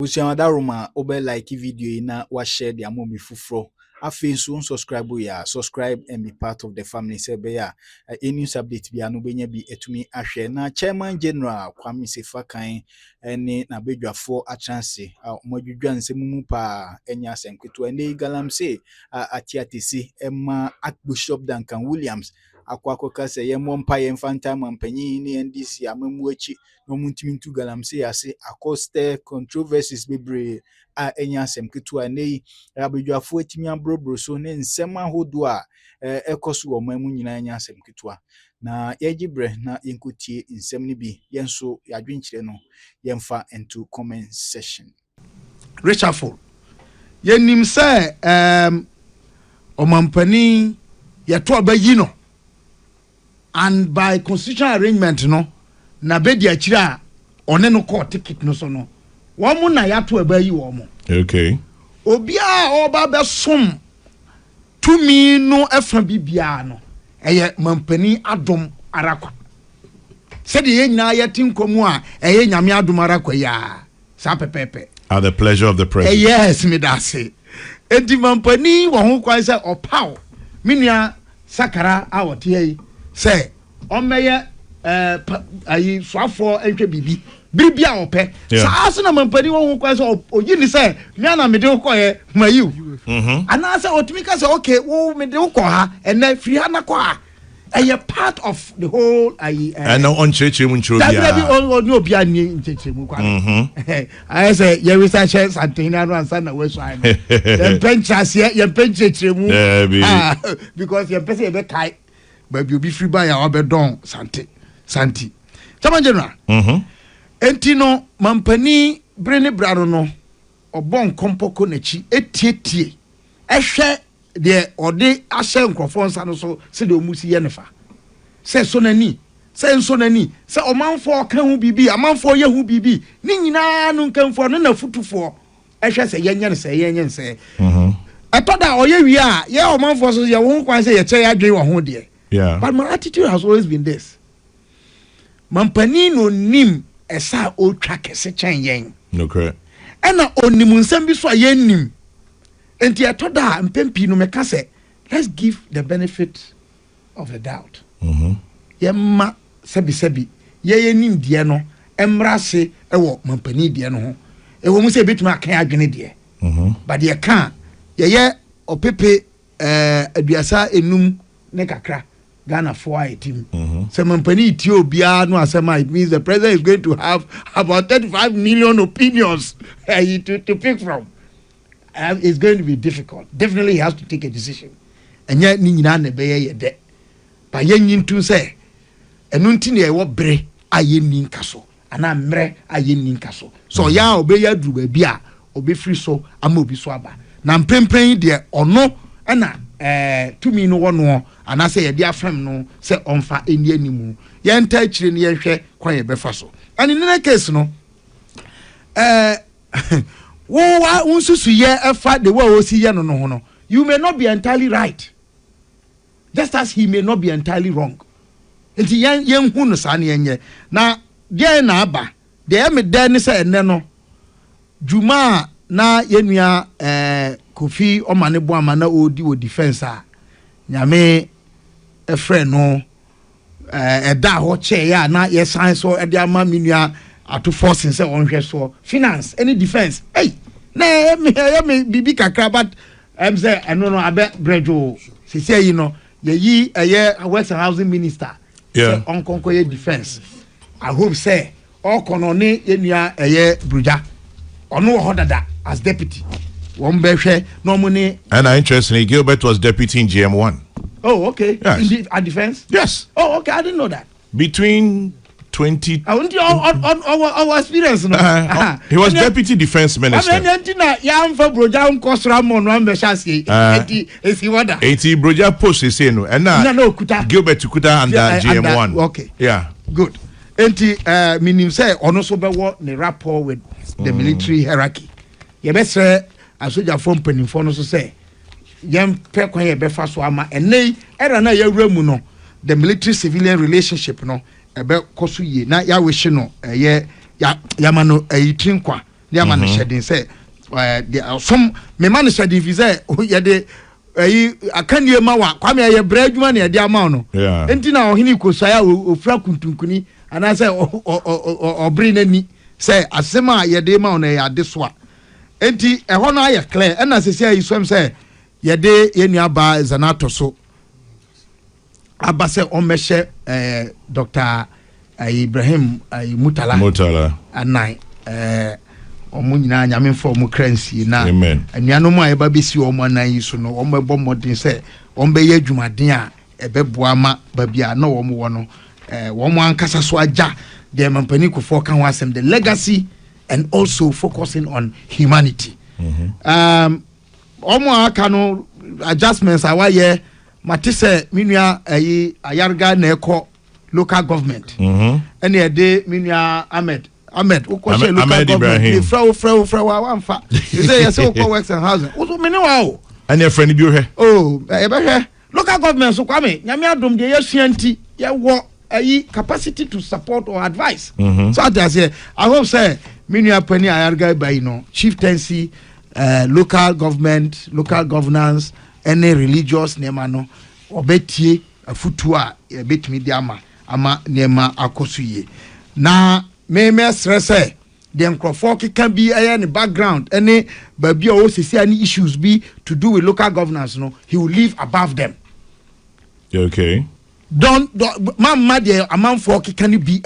Daruma obe like video na wa share the amomi fufro. Afi so subscribe ya subscribe and be part of the family say be ya any news update bi anu benya bi etumi ahwe na chairman general Kwame Sefakan ene na bedwafo a chance modwudwa nsemu pa enya senketo ene galamse atiatisi emma Archbishop Duncan Williams akwakoka se yemmo mpa yemfanta mampanyi ni NDC amemu achi no muntimi ntu galamse ase akoste controversies bebre a enya semketo ane abedwafo atimi abrobro so ne nsem ahodo a ekoso wo mamu nyina enya semketo na yegibre na yenkotie nsem ni bi yenso yadwenkyire no yemfa into comment section. Richard yenim se omampani yeto abayi no and by constitutional arrangement no na bedi akira one no court ticket no so no womu na yato abayi womu. Okay. Obia oba besom tumi no efa bibia no eye mampani adom arakwa sede ye nyina yetinkomu a eye nyame adom arakwa ya sa pepepe At the pleasure of the president. Yes, me that say. Enti mampani wo ho kwan say opaw. Minia sakara awote yi say omeye ayi swafo entwe bibi. Bibi a ope. Sa aso na mampani wo ho kwan say oyini say me na me de koye mayu. Ana say otumika say okay, wo me de ko ha ene free ha na ko ha. A part of the whole and on church mu nchobia that be obia ni church mu kwa I say you research something na answer na we so I dem penchase ye penchech mu because ye person be kai but you be free by ya obedon santi chama general enti no mampani brene brano no obon kompoko nachi etietie ehwe de ode ahye nkrofo nsa no so se de omusi ye nefa se so nani se omanfo ka hu bibi amanfo ye hu bibi ni nyina no nkanfo no na futufo ehwe se yenye nse atoda oye wi a ye omanfo so ye wo kwan se ye che ya dwen wo ho de but my attitude has always been this mampani no nim esa o twa kese chen yen okay ena onim nsem bi so a ye nim enti atoda mpempi no meka se let's give the benefit of the doubt yemma sebi ye nim de no emrase ewo mampani de no ho ewo mu se betuma kan adwene de but ye kan ye opepe aduasa enum ne kakra Ghana for a team. So mampani Ethiopia no asema, it means the president is going to have about 35 million opinions to pick from. It's going to be difficult. Definitely he has to take a decision. And yet ni nyina na be ye de. Ba ye nyintu say enu nti na e wo bre aye ni nkaso. Ana mre aye ni nkaso. So ya obe ya duru ba bia obe free so ama obi so aba. Na mpempen de ono na tumi no wono ana say ye dia fam no say onfa eni animu. Ye nta akire ne ye hwe kwan ye befa so. And in that case no unsusu ye efa the way o si ye no no you may not be entirely right just as he may not be entirely wrong enti yen hu no sa na yenye na de na aba de me de ne se ene no juma na yenua Kofi omane bo amana odi o defense a nyame efre no da ho che ya na ye san so e de ama menua ato forcing say onhwe so finance any defense hey na me bibi kakra but say no abe brejo se say you know ye West Housing Minister say on konko defense I hope say all konone yenua bruja ono ho dada as deputy one behwe no money. And interestingly Gilbert was deputy in GM1. Oh okay. Yes. In the defense? Yes. Oh okay, I didn't know that. Between 20 our experience no. He was deputy defense minister. I mean na ya mfa broja nkosra mo no ambesha sie esi wada. Eti broja post say no and no kuta Gilbert kuta under GM1. Okay. Yeah. Good. Enti meaning say ono so be wo ne rapport with the military hierarchy. Ye be say asoja form penifo no so say yem pe kwan ye be fa so ama enei era na ya wura mu no the military civilian relationship no ebe koso ye na ya we hye no ye ya ma no ayitri nkwa They man shedding say there are some me man shedding fi say ye de akanie ma wa kwame ye bra adwuma na ye de ama no enti na ohini kosaya ofra kuntunkuni ana say obri nani say asema ye de ma na ya de so a enti ehɔ no aye clear na sese ayi swem say ye de ye nua ba zanato so abase omehye Dr. Ibrahim Mutala anai omo nyina nyame fo mo kransi na anuanom a eba besi omo anan so no omo ebo modin se omo be ye adwumaden a ebeboa ma babia na omo wo no omo ankasa so aja the mampani kofo kan wasem the legacy and also focusing on humanity. Omo aka no adjustments awaye matise minua ayarga na eko local government and e de minua Ahmed ukose local government fra wa amfa you say you say works and housing so me ne wa o and your friend bi o he e be he local government so kwame nyame adom de yasuanti ye wo capacity to support or advise so I say I hope say minua pani ayarga by no chieftaincy local government local governance any religious nema no obetie afutu a betimi di ama nema akosuye na me stress the nkrofo can be any background any baby o sisi any issues be to do with local governance no he will live above them. Okay, don't man there among for can be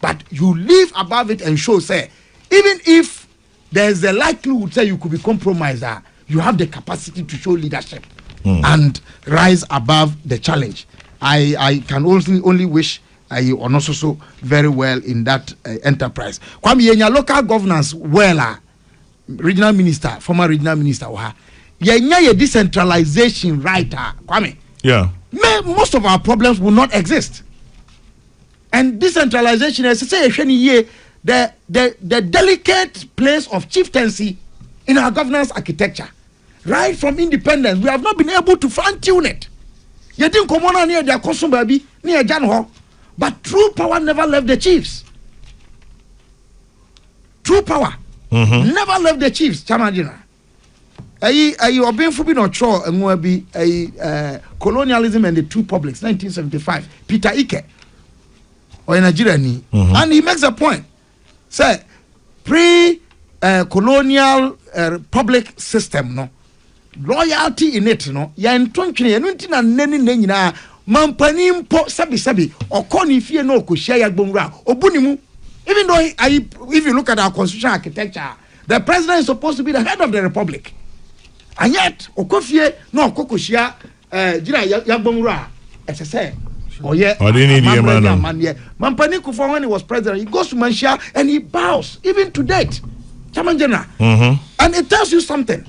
but you live above it and show say even if there's a likelihood say you could be compromised, you have the capacity to show leadership and rise above the challenge. I can only wish you are also so very well in that enterprise. Kwame yenya local governance regional minister, former regional minister yenya decentralization right Kwame. Yeah. Most of our problems will not exist. And decentralization is say the delicate place of chieftaincy in our governance architecture. Right from independence, we have not been able to fine-tune it. You didn't come on near their custom baby, near Janho, but true power never left the chiefs. True power never left the chiefs. Chamajina. Ayi obin fubi no cho enwa bi colonialism and the two publics 1975 Peter Ike or Nigeria ni and he makes a point say colonial public system no loyalty in it no ya ntontwene enu ntina nani nyina mampani mpo sabi okoni fie no okohia ya gbonwura obunimu even though if you look at our constitutional architecture the president is supposed to be the head of the republic and yet okofie no okokohia jira ya gbonwura say Mampani Kufo when he was president he goes to Manshia and he bows even to date and it tells you something.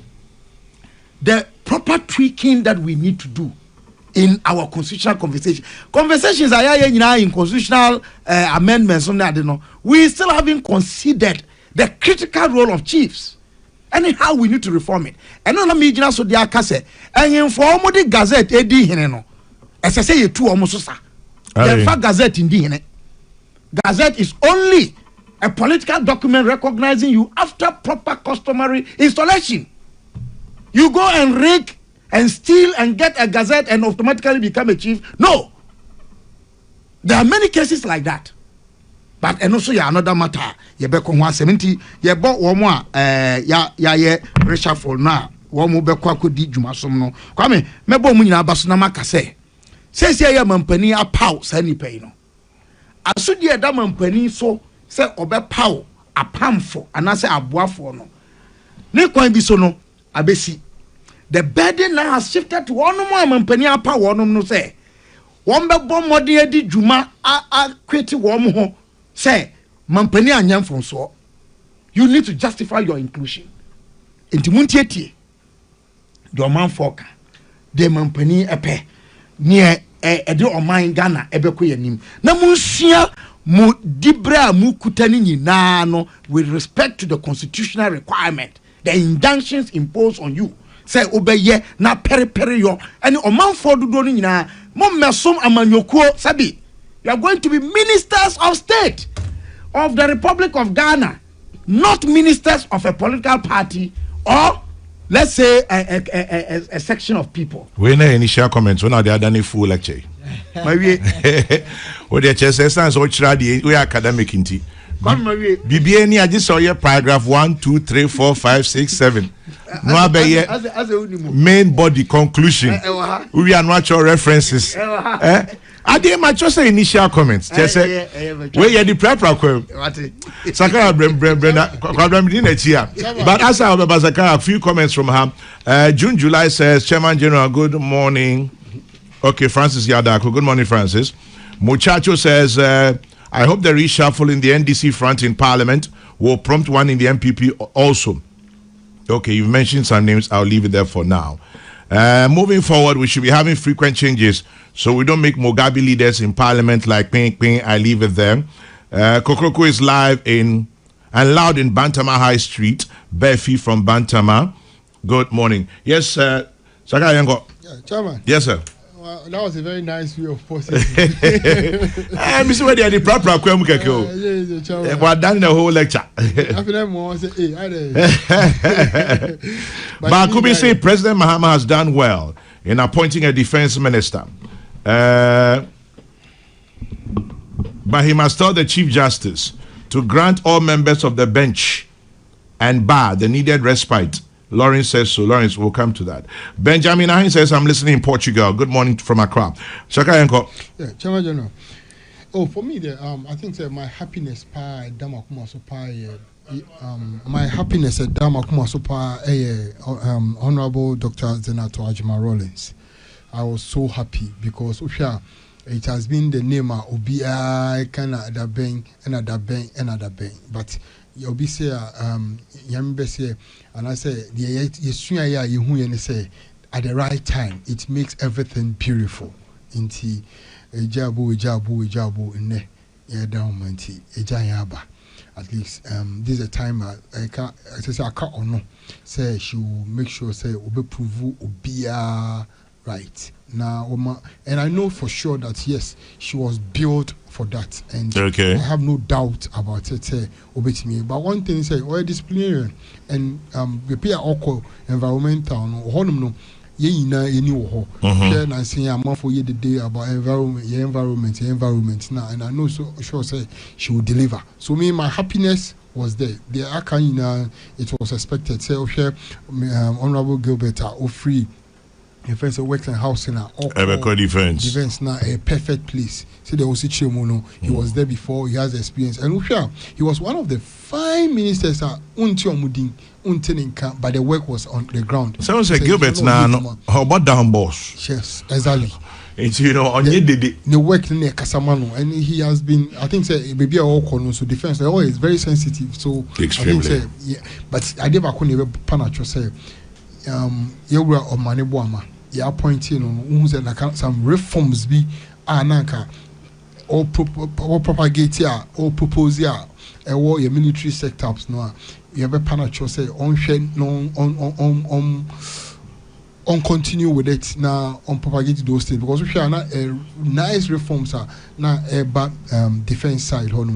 The proper tweaking that we need to do in our constitutional conversations are in constitutional amendments on that, we still haven't considered the critical role of chiefs. Anyhow, we need to reform it. And no me jina so dia kase and inform the gazette edi hene no as I say you two almost sa the fact gazette in the hene gazette is only a political document recognizing you after proper customary installation. You go and rig and steal and get a gazette and automatically become a chief. No. There are many cases like that. But and also another matter. You be kon 170. You bought one more ya reshuffle na. One more be kwa kodi dwuma som no. Kwame mebo mu nyina baso na maka say. Say ya mampani a pow sa ni pay no. Asudi e da mampani so say obe pow a pamfo anase aboafo no. Ne kwan bi so no abesi. The burden now has shifted to one more mampani a power no say. One be bom modern edi dwuma a kweti wo mo ho say mampani anyam from so. You need to justify your inclusion. Enti muntietie. Do man foka. De mampani epe near ede oman Ghana ebeko yanim. Na munsua mu dibra mu kutani nyina no with respect to the constitutional requirement, the injunctions imposed on you. Say obeye na peri yo and oman for do nyina mom mesom amanyokuo sabi you are going to be ministers of state of the Republic of Ghana not ministers of a political party or let's say a section of people. We na initial comments when they are done a full lecture. Maybe What the chess says so we academic inti. BBN I just saw your paragraph 1, 2, 3, 4, 5, 6, 7. No abe main body conclusion. We are natural references. I did my just say initial comments. Just say where you the proper Sakara but as I remember Sakara, a few comments from her. June July says, Chairman General, good morning. Okay, Francis Yadako, good morning, Francis. Muchacho says, I hope the reshuffle in the NDC front in Parliament will prompt one in the MPP also. Okay, you've mentioned some names. I'll leave it there for now. Moving forward, we should be having frequent changes so we don't make Mugabe leaders in Parliament like Ping Ping. I leave it there. Kokroko is live and loud in Bantama High Street. Befi from Bantama. Good morning. Yes, Saka Yango. Yeah, Chairman. Yes, sir. Well, that was a very nice way of posting. Mr. Wadi, the proper Chairman. We're done the whole lecture. After that, more say, But could we say President Mahama has done well in appointing a defense minister? But he must tell the Chief Justice to grant all members of the bench and bar the needed respite. Lawrence says so. Lawrence, we'll come to that. Benjamin Ahin says, I'm listening in Portugal. Good morning from Accra. Shaka Yanko. Yeah, Chairman General. Oh, for me, I think my happiness my happiness at Damakuma Sopa, Honorable Dr. Zenato Ajima Rollins. I was so happy because it has been the name of OBI, Canada Bank, another bank, another bank. But you'll be say, and I say, say at the right time, it makes everything beautiful. Inti ejabu ne downmanti ejayaba. At least this is a time I can't or no. Say she will make sure say obe prove obia right now. And I know for sure that yes, she was built for that, and I have no doubt about it. Obetimi. But one thing is, we're disciplinarian, and we pay our environmental no. Ye na any wo share na say am for ye the day about environment now, and I know so sure say she will deliver. So me, my happiness was there. It was expected. Say Honorable Gilbert or free defense works and housing are all defense now a perfect place. See there was Chimuno. He was there before. He has experience, and he was one of the fine ministers that but the work was on the ground. Someone said Gilbert now. How about down boss? Yes, exactly. It's on the work in the Casamano, and he has been. I think say maybe all corners so defense. They always very sensitive. So extremely. I think, yeah, but I never could never panacho say. You were on Manibuama. You are pointing on some reforms be ananka or propagate ya or propose ya or your military setups no. You have a panacho say on continue with it now on propagate those things because we are not nice reforms are now a bad defense side I don't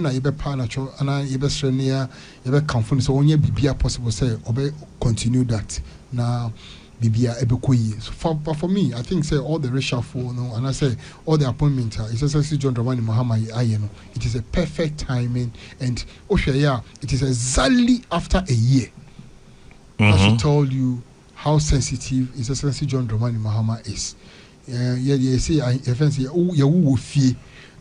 know you be panacho and you be strenia you be confident so only be possible say obey continue that now Bibia Ebekoyi. But for me, I think say all the reshuffle, and I say all the appointments, it's essentially John Dramani Mahama. It is a perfect timing, and it is exactly after a year. I should tell you how sensitive is essentially John Dramani Mahama is. You say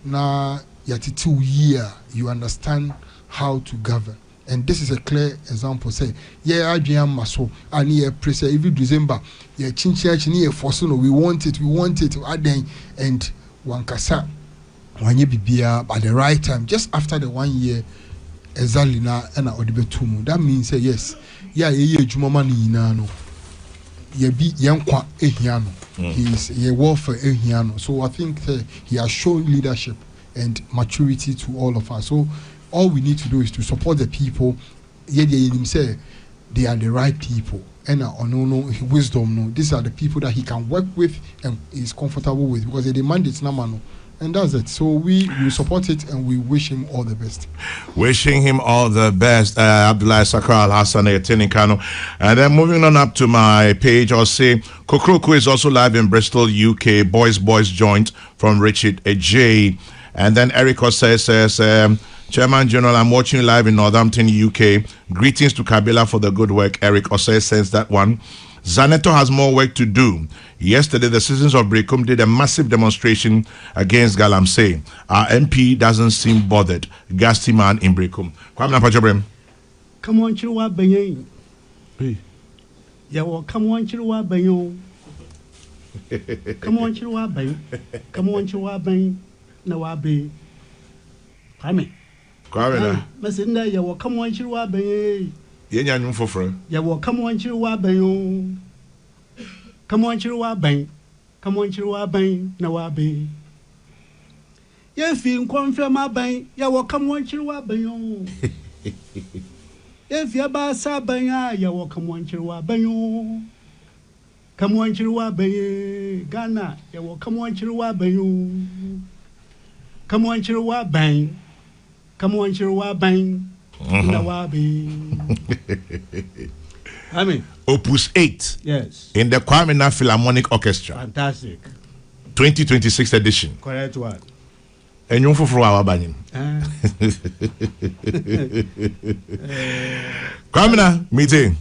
now 2 years you understand how to govern. And this is a clear example. Say, I dream maso. I need a press every December. Yeah, chinchi force no. We want it. And one kasa, one year bibia at the right time, just after the 1 year, exactly na ena odibetumu. That means say yes. Jumama ni inano. Bi yankwa ehiano. He's warfare ehiano. So I think he has shown leadership and maturity to all of us. So all we need to do is to support the people. Say they are the right people, and wisdom. No, these are the people that he can work with and is comfortable with because the mandate no And that's it. So we support it and we wish him all the best. Wishing him all the best, Abdullah Sakral Hassan Tinikano. And then moving on up to my page, I'll say Kokroko is also live in Bristol, UK. Boys joint from Richard J. And then Eric Osei says, Chairman General, I'm watching you live in Northampton, UK. Greetings to Kabila for the good work. Eric Osei says that one. Zaneto has more work to do. Yesterday, the citizens of Brekum did a massive demonstration against Galamsey. Our MP doesn't seem bothered. Gasty man in Brekum. Kwame Napachobrem. Come on, Chirwa Banyan. Hey. Yeah, well, come on, Chirwa Banyan. Come on, Chirwa Banyan. Come on, Chirwa Banyan. No, I'll be. Kwame. Kwame. Messinda, yeah, well, come on, Chirwa Banyan. Yenya nyum foforo. Yeah, well, come on, Chirwa Banyan. Come on, Chirwa Banyan. Come on, Chirwa Banyan. No, I'll be. Yeah, if you confirm my bank, yeah, well, come on, Chirwa Banyan. If you're Bassa Banya, you will come on Chirwa Bayo. Come on Chirwa Bay, Ghana, you will come on Chirwa Bayo. Come on Chirwa Bang. Come on Chirwa Bang. Nawabi. I mean, Opus 8. Yes. In the Kwame Nkrumah Philharmonic Orchestra. Fantastic. 2026 edition. Correct one. And you for our banning. Kwame meeting.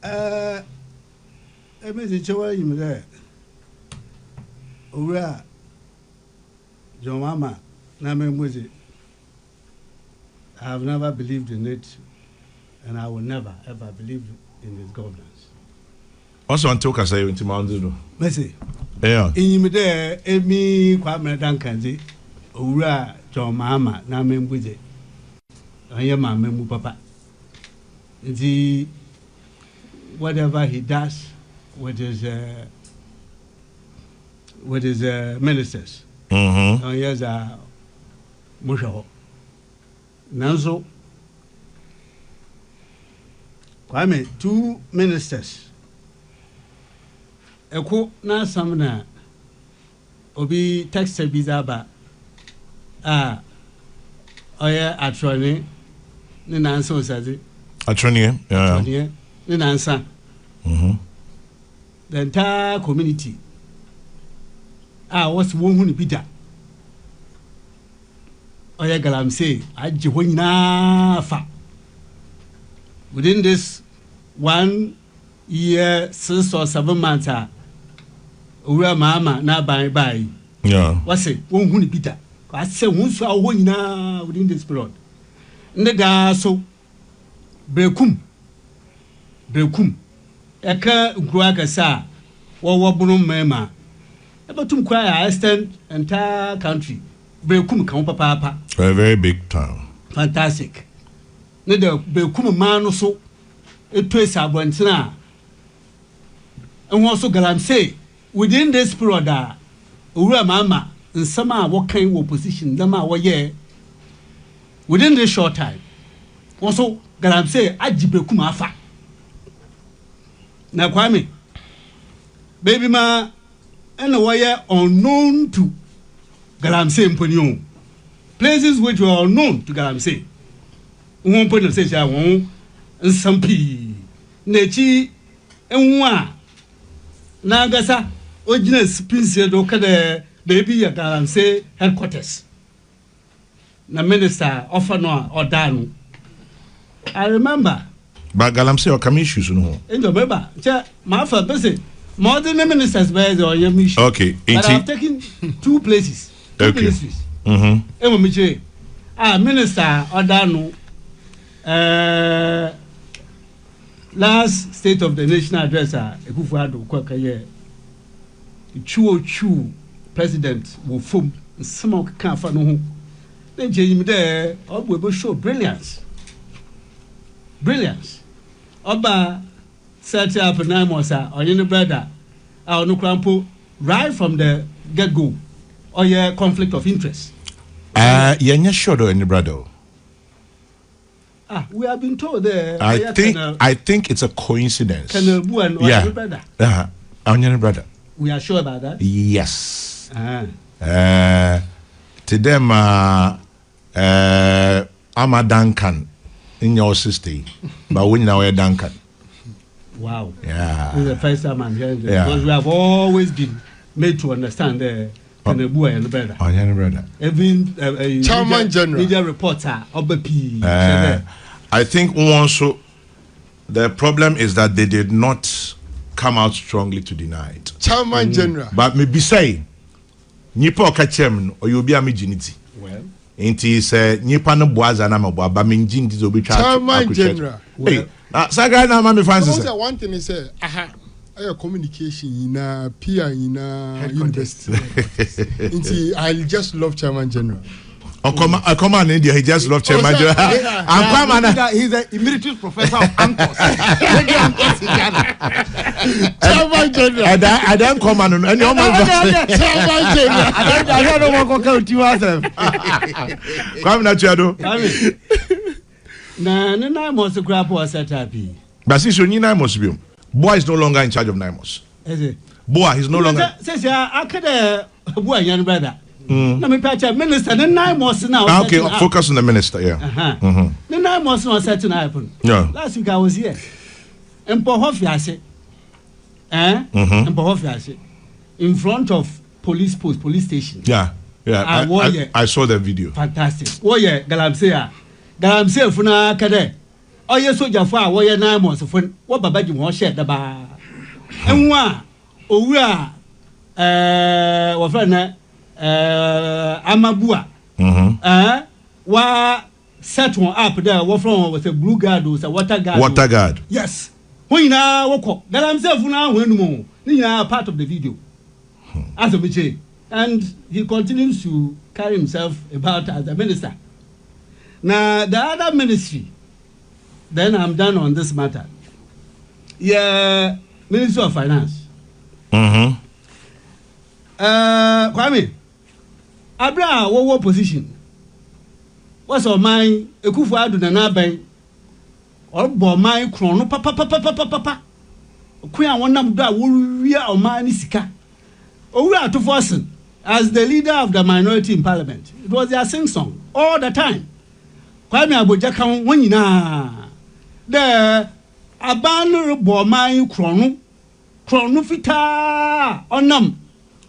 I message you there. Ura, your mama, Name Muzi. I have never believed in it, and I will never ever believe in its governance. Also, on talk as I went to Mountain. Messi. Yeah. In you there, Amy Kwame Dankanzi, Ura, your mama, Name Muzi. I am my memu papa. The whatever he does with his ministers. Mm-hmm. Yes, Musho. Nanzo Kwame, 2 ministers. Eko na samna obi text bizaba oya atrone ni nansa osazi Atrone, yeah. Ni nansa. Mhm. The entire community what's one who bida oya Galamsey aji ho nyina fa within this 1 year 6 or 7 months owura Mahama na bye Yeah. what's it one who bida I say one so ho nyina within this period ndeda so brekum eka nkura kasa wo bunu mema ebatum kwa ya extend entire country brekum kan papa A very big town. fantastic ne de brekum man no so etwese abontina enwo so Galamsey within this period owura Mahama nsama wo kan wo position dem wo ye within this short time also Galamsey ajibrekum afa na Kwame baby ma and were unknown to Galamsey Mponyo places which were unknown to Galamsey won put say ja won nsampi nechi enwa na gasa ogina spinse do kada baby ya Galamsey headquarters na minister offer no odanu I remember. But Galamsey or commissions no. In the remember, my father person, more than the ministers by the Oyemish. Okay. But I've taken 2 places. 2 Okay. ministries. Mm-hmm. Minister Odano, last State of the Nation address, Ekufuado Kwakaye, Chu president will form some of Kafano. Then Jim there, we will show brilliance. Oba set up an Namosa or your brother, our no crampo, right from the get go, or your conflict of interest. You're not sure though, any brother. We have been told there. I think it's a coincidence. Can or Yeah. your brother? On your brother. We are sure about that. Yes. To them, I'm a Duncan in your sister, but we now a Duncan. Wow. Yeah. This is the first time I'm hearing this. Yeah. Because we have always been made to understand the Kanebu and brother. Oh, yeah, brother. Even Chairman General. Media reporter, OBP. I think also the problem is that they did not come out strongly to deny it. Chairman General. But maybe say, Nipo Kachem or you'll be a mijinity. Well, Inti say, Nipa no boaza na mabwa, but minjin is obi Chairman General. Hey, Saga na Mami Francis. One thing is, communication in a peer in a university. I just love Chairman General. I come on India, he just loved Chairman General. He's a emeritus professor of ANCOS. Chairman General. I don't come on any of my Chairman General. I don't want to come to you. Come na Chado. Na must grab us at happy. But since you need Naimos, Boa is no longer in charge of Naimos. Is it? Boa is no longer. Says, I could boy, young brother. Let me patch a minister, then 9 months now. Okay, focus on the minister, yeah. Then 9 months now set to happen. Yeah. Last week I was here. And Pohofia and Pohofia in front of police post, police station. Yeah, yeah. I saw the video. Fantastic. Oh, yeah, Galamsea. Galamsea Funa Kade. Oh, yes, so Jaffa, oh, yeah, 9 months of what Babaji was shed the bar. And one, oh, we are, what friend, Amabua. Wa set one up there. What from was a blue guard or a water guard? Water guard. Yes. When now walk, that I'm self now when more. You are part of the video. As a bitch, and he continues to carry himself about as a minister. Now the other ministry. Then I'm done on this matter. Yeah, Minister of Finance. Kwame. Abra what position? What's on my Ekufu na na ben? Or bo my chrono papa. Queen one nam da we are man sika. Oh, we are to forcing as the leader of the minority in parliament. It was their sing song all the time. Kwame Aboja kan won nyina. The aban bo my chrono fita onam.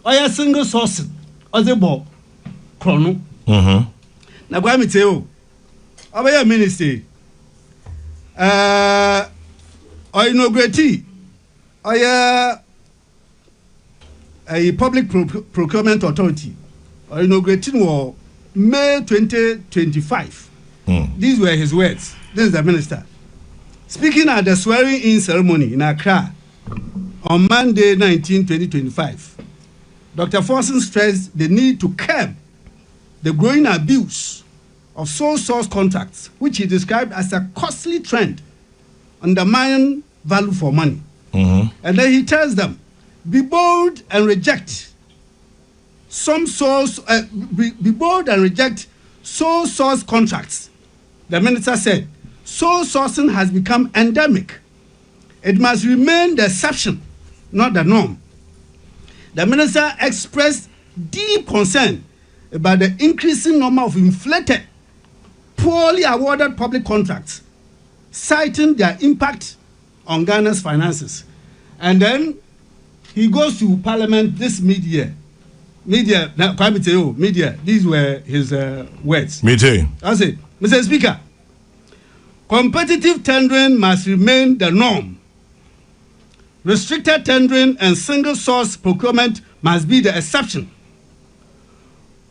Oya single source or the ball chrono. Now, Kwame Teo, Obaya Ministry, or inaugurate, a public procurement authority, or inaugurating war May 2025. These were his words. This is the minister speaking at the swearing-in ceremony in Accra on Monday, 2025. Dr. Forson stressed the need to curb the growing abuse of sole source contracts, which he described as a costly trend, undermining value for money. And then he tells them, be bold and reject sole source contracts. The minister said, sole sourcing has become endemic. It must remain the exception, not the norm. The minister expressed deep concern about the increasing number of inflated, poorly awarded public contracts, citing their impact on Ghana's finances. And then he goes to Parliament this media, these were his words. I say, Mr. Speaker, competitive tendering must remain the norm. Restricted tendering and single source procurement must be the exception.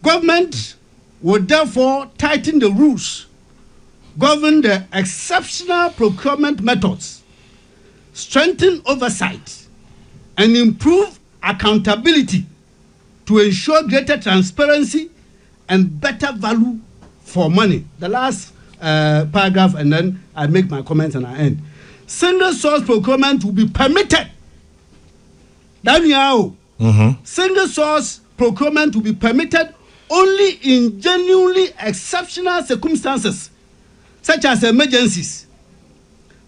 Government would therefore tighten the rules, govern the exceptional procurement methods, strengthen oversight, and improve accountability to ensure greater transparency and better value for money. The last paragraph, and then I make my comments and I end. Single source procurement will be permitted. Single source procurement will be permitted only in genuinely exceptional circumstances, such as emergencies,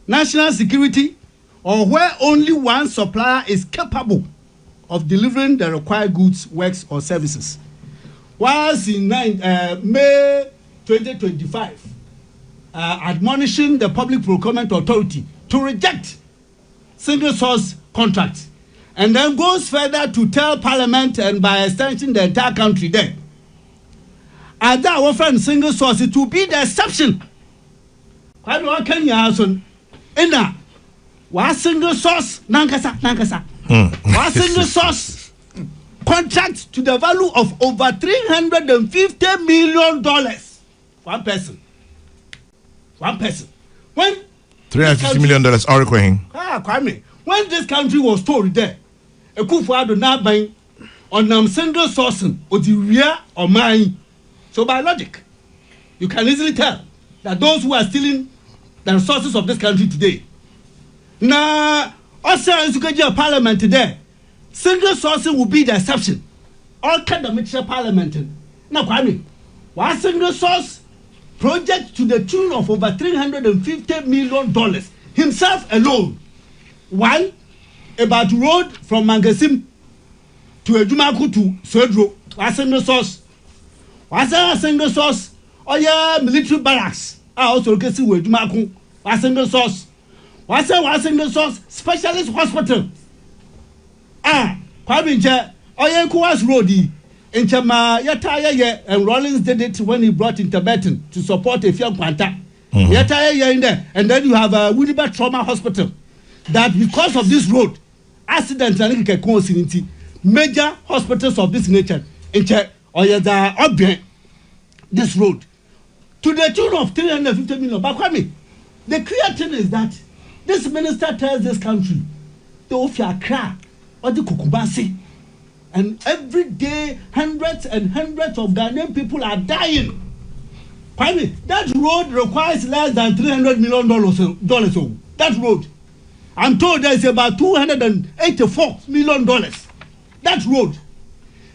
national security, or where only one supplier is capable of delivering the required goods, works, or services. was in May 2025 admonishing the Public Procurement Authority to reject single source contracts, and then goes further to tell Parliament and by extension the entire country there, and that our friend single source to be the exception. Why do I can you also in that was single source nankasa was single source contract to the value of over $350 million. One person. When $350 million Kwame, when this country was told there, a Kufuado now buying on single sourcing or the rear or mine. So by logic, you can easily tell that those who are stealing the resources of this country today. Now, also as you get your parliament today, single sourcing will be the exception. All kind of mixture parliament. Now, Kwame, one single source project to the tune of over $350 million himself alone. One, about road from Mangasim to Ejumaku to Sodro, one single source. One single source, or yeah, military barracks. I also get to Ejumaku, one single source. One single source, specialist hospital. Kwame Nche, Oyen Kuwas Road, in Chama Yataya, and Rollins did it when he brought in Tibetan to support a few Quanta. Yataya in there, and then you have a Winnipeg Trauma Hospital. That because of this road, accidents and coincidence, major hospitals of this nature, in Che, Oya object this road to the tune of $350 million. But Kwame, the clear thing is that this minister tells this country, the Ofia Kra, or the Kukubasi, and every day hundreds and hundreds of Ghanaian people are dying. Kwame, that road requires less than $300 million. That road, I'm told there's about $284 million. That road.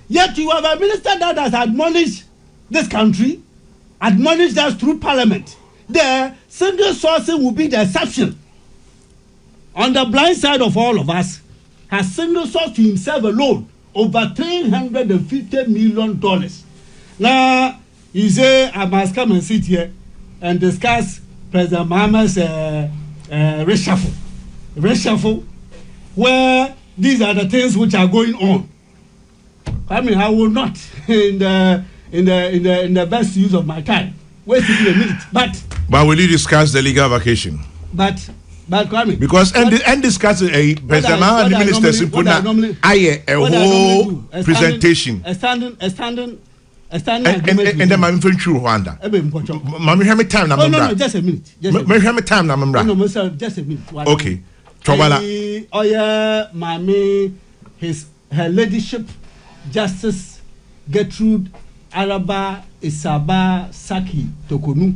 Yet you have a minister that has admonished this country, admonished us through Parliament. The single sourcing will be the exception. On the blind side of all of us, has single source to himself alone over $350 million. Now, you say I must come and sit here and discuss President Mahama's reshuffle, where these are the things which are going on. I mean, I will not in the best use of my time. Wait a minute, but will you discuss the legal vacation? But Kwame, because and discuss President Mahama and the ministers in Puna a whole presentation. A standing agreement. And then I'm feeling true Rwanda. Mami, how many time? No, just a minute. How many time? No, sir, just a minute. Okay. Oh yeah, Mami, her ladyship, Justice Gertrude Araba Isaba Saki Tokonu.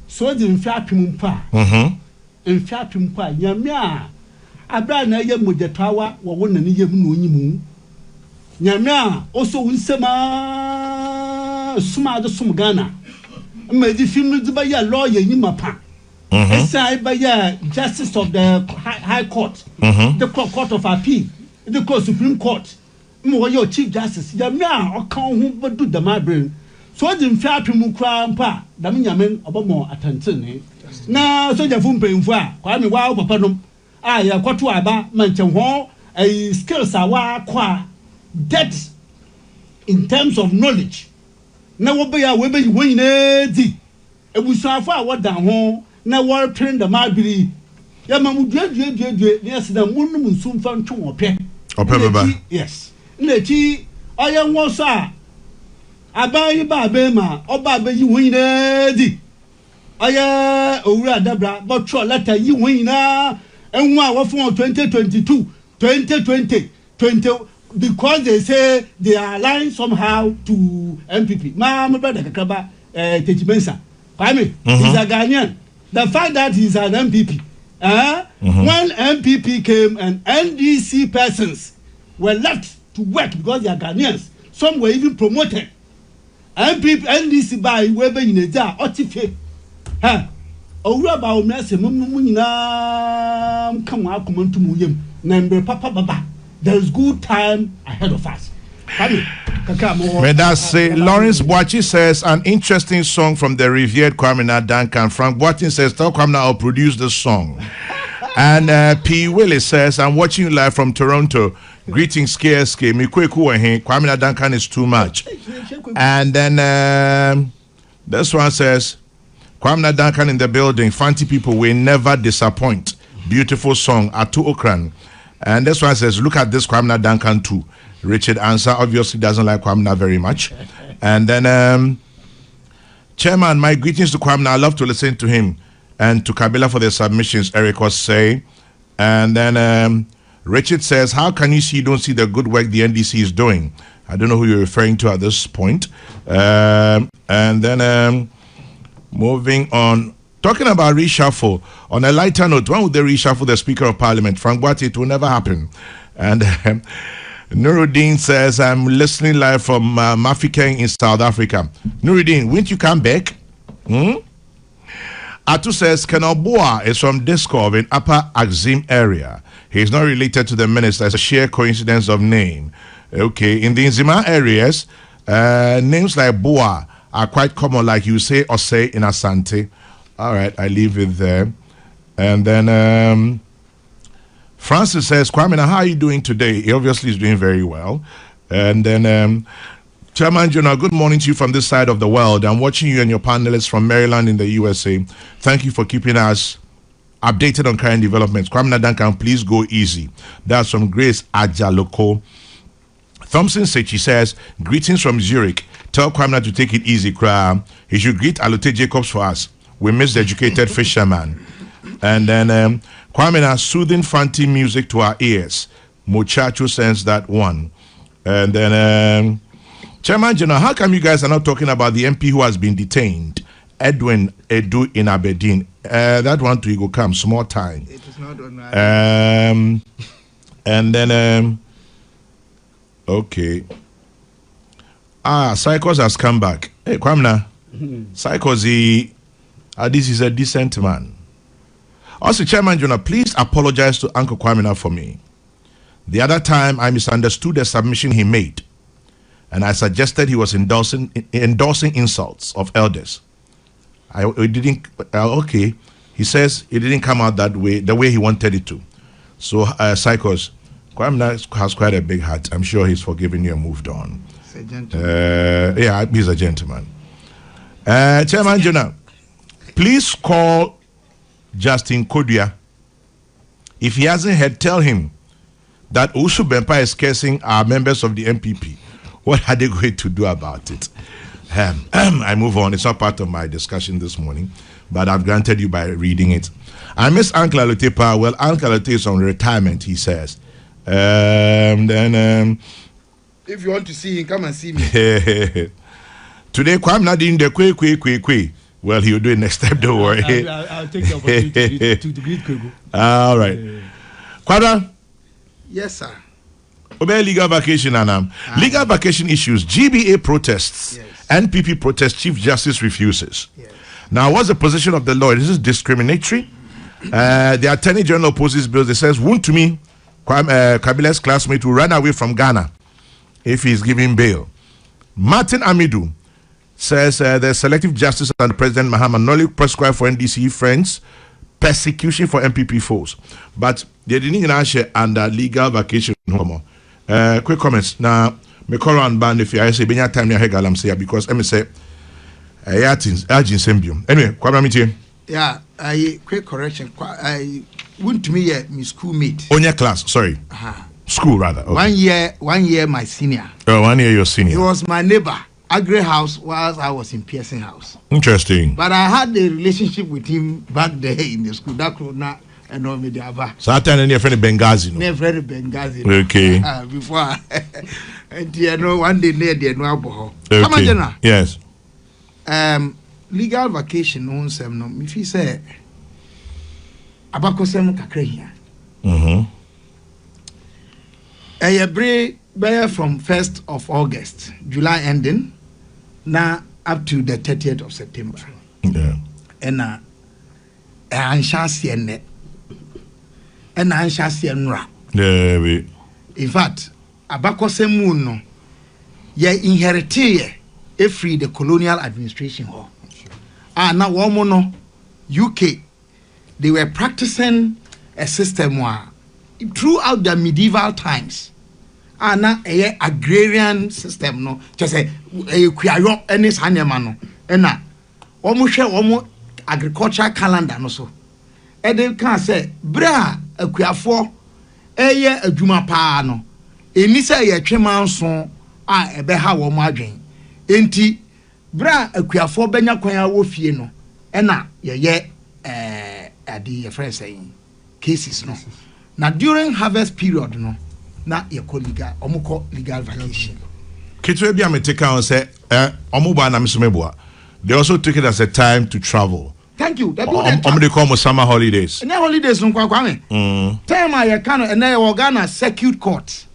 So the Mfapimpa. Mfapimpa, Yamia. Abra na ye mojetawa wa wona ni yem no nyimu. Nyamia also unsema suma do sum Ghana. Medi film di ba ya lawyer nyima pa. Esa ba ya justice of the high court. The court of appeal. The Supreme Court. Mo your chief justice. Nyamia o kan ho bedu da ma brain. So di mfapim kra mpa da me nyamen obomo atantene. Na so ja fun penfo a kwa me wa papa nom a ya kwato aba manchen ho skills a wa kwa depth in terms of knowledge. Na wo be ya we be wo nyina di ebusuafo a woda ho na wo train the mabiri ya mamu due yes na munum nsumfa ntwo ope baba. Yes na chi oya nwo so a abayi ba be ma oba be yi wo nyina di oya owura dabra but tro letter yi wo nyina enwa a wo fun 2022 2020 because they say they are aligned somehow to MPP. My brother Kakaba Techimensa. Kwame, he's a Ghanaian. The fact that he's an MPP. When MPP came and NDC persons were left to work because they are Ghanaians, some were even promoted. NDC by Weber in a jar, Otife. Owura ba omese mumu nyina come to muyem. Nembe papa baba. There is good time ahead of us. Medase Lawrence Boachi says an interesting song from the revered Kwame Duncan. Frank Boachi says tell Kwame I'll produce the song. And P. Willis says I'm watching you live from Toronto. Greetings KSK. Kwame Duncan is too much. And then this one says Kwame Duncan in the building. Fanti people will never disappoint. Beautiful song Atu Okran. And this one says look at this Kwame Duncan too. Richard Answer obviously doesn't like Kwame very much. And then Chairman, my greetings to Kwame. I love to listen to him and to Kabila for their submissions, Eric was saying. And then Richard says, how can you see you don't see the good work the NDC is doing? I don't know who you're referring to at this point. And then moving on, talking about reshuffle, on a lighter note, when would they reshuffle the Speaker of Parliament? Frank Boati, it will never happen. And Nuruddin says, I'm listening live from Mafikeng in South Africa. Nuruddin, won't you come back? Atu says, Kenobua is from Discord in Upper Axim area. He is not related to the minister. It's a sheer coincidence of name. Okay, in the Nzima areas, names like Boa are quite common, like you say or say in Asante. All right, I leave it there. And then Francis says, Kwame, how are you doing today? He obviously is doing very well. And then Chairman Jonah, good morning to you from this side of the world. I'm watching you and your panelists from Maryland in the USA. Thank you for keeping us updated on current developments. Kwame Duncan, please go easy. That's from Grace Ajaloko. Thompson Sechi says, greetings from Zurich. Tell Kwame to take it easy, cry. He should greet Alute Jacobs for us. We miss the educated fisherman. And then Kwame, soothing Fanti music to our ears. Muchacho sends that one. And then Chairman General, how come you guys are not talking about the MP who has been detained? Edwin Edu in Aberdeen. That one to go come, small time. It is not on and then okay. Psychos has come back. Hey, Kwamna. Psychos, this is a decent man. Also, Chairman Jonah, please apologize to Uncle Kwamina for me. The other time I misunderstood the submission he made, and I suggested he was endorsing insults of elders. It didn't. Okay, he says it didn't come out that way, the way he wanted it to. So, Psychos, Kwamina has quite a big heart. I'm sure he's forgiven you and moved on. He's a gentleman. Yeah, he's a gentleman. Chairman Jonah, please call Justin Kodua. If he hasn't heard, tell him that Usu Bempa is cursing our members of the MPP. What are they going to do about it? I move on. It's not part of my discussion this morning, but I've granted you by reading it. I miss Uncle Alotepa. Well, Uncle Alote is on retirement, he says. Then if you want to see him, come and see me. Today, Kwame not doing the kwe. Well, he'll do it next time, don't worry. I'll take the opportunity to greet Kwegu. All right. Kwada? Yes, sir. Obey legal vacation, Anam. Legal vacation issues. GBA protests. Yes. NPP protests. Chief Justice refuses. Yes. Now, what's the position of the law? This is discriminatory. The Attorney General opposes bills. It says, wound to me, Kabila's classmate will run away from Ghana if he's given bail. Martin Amidu says the selective justice and President Mahama not only prescribed for NDC friends persecution for MPP foes, but they didn't even share under legal vacation. Quick comments now. Me call on band if I say benya time near Hegalam say because I say Yatins Ajin Sembium. Anyway, Kwamamitie. Yeah, I quick correction. I went to me my schoolmate. On your class, sorry. School rather. Okay. 1 year my senior. Oh, 1 year your senior. He was my neighbor. Agri House whilst I was in Pearson House. Interesting. But I had a relationship with him back there in the school. That could not know me the Ava. So I tell you, friend Benghazi. Never Benghazi. Okay. Before, and you know, one day near the Noabo. Okay. Come on, Jenna. Yes. Legal vacation on some no. If he say, Abakosem Kakreya. From 1st of August, July ending, now up to the 30th of September. Yeah. And Anshasienne and Anshasienra. Yeah. In fact, Abakosemu no ye inherited free the colonial administration. Now woman UK, they were practicing a system where throughout the medieval times. Now a agrarian system no just say kuayo any sanyama no na omo hwe omo agricultural calendar no so e dey kan say bra akuafo eye adwuma pa no eni say ye twema nso a ebe ha wo mo adwen enti bra akuafo benya kwan a wo fie no na ye ade ye friend saying cases no na during harvest period no na ye legal omuko legal vacation kitwe bia me take on say omuba na misumeboa they also take it as a time to travel. Thank you. They call summer holidays. And holidays no kwame. Time I can and I organa circuit court.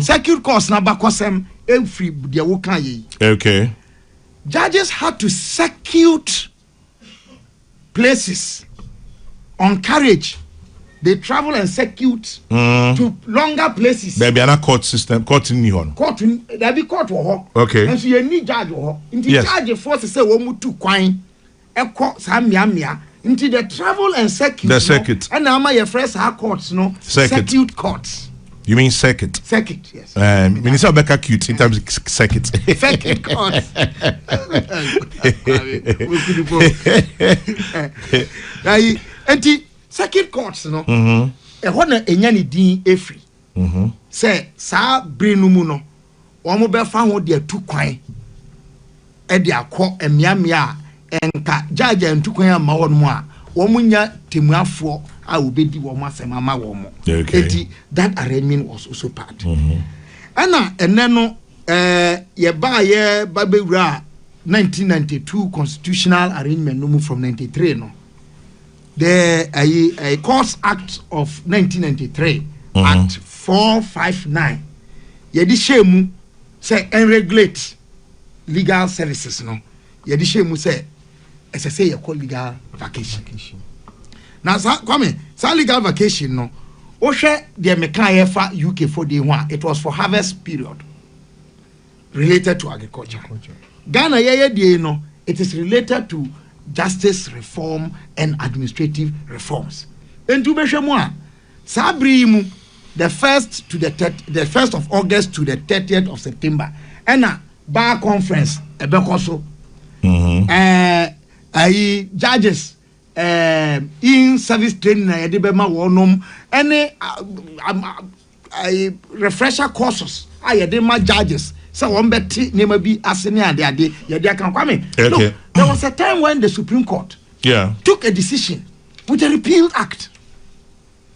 Circuit courts na bakosem every dia wokan ye. Okay. Judges had to circuit places on carriage. They travel and circuit to longer places. There be a court system, court in Nihon. Court there be court wo. Okay. And so you need judge wo. Inti judge force say wo mu tu kwan. Eko sa miamia. Inti the travel and circuit. The circuit. And now my friends are courts no. Circuit courts. You mean circuit? Circuit, yes. Minister Becca cute in terms of circuit. Circuit courts. Enti circuit courts no e ho na enya ne din efri say sa brenu mu no omo be fa ho de atu kwan e de akọ emiamia enka judge antu kwan ama ho no a omo nya temuafo a obedi wo masema ma wo mo enti that arrangement was also part ana ene no ye ba ye babewura 1992 constitutional arrangement no mu from 93 no the Courts Act of 1993, Act 459. Yedi shemu say regulate legal services no. Yedi shemu say say you call legal vacation. Now sa legal vacation no. Oshe the mekan yefa UK for the one. It was for harvest period related to agriculture. Ghana ye die no. It is related to justice reform and administrative reforms. And to be sure, Sabrimu, the 1st of August to the 30th of September, and a bar conference, a bekoso, judges, in service training, a debema wonum, any refresher courses, I dema judges. So one betty never be asking and they can come in. Look, there was a time when the Supreme Court took a decision with a repeal act.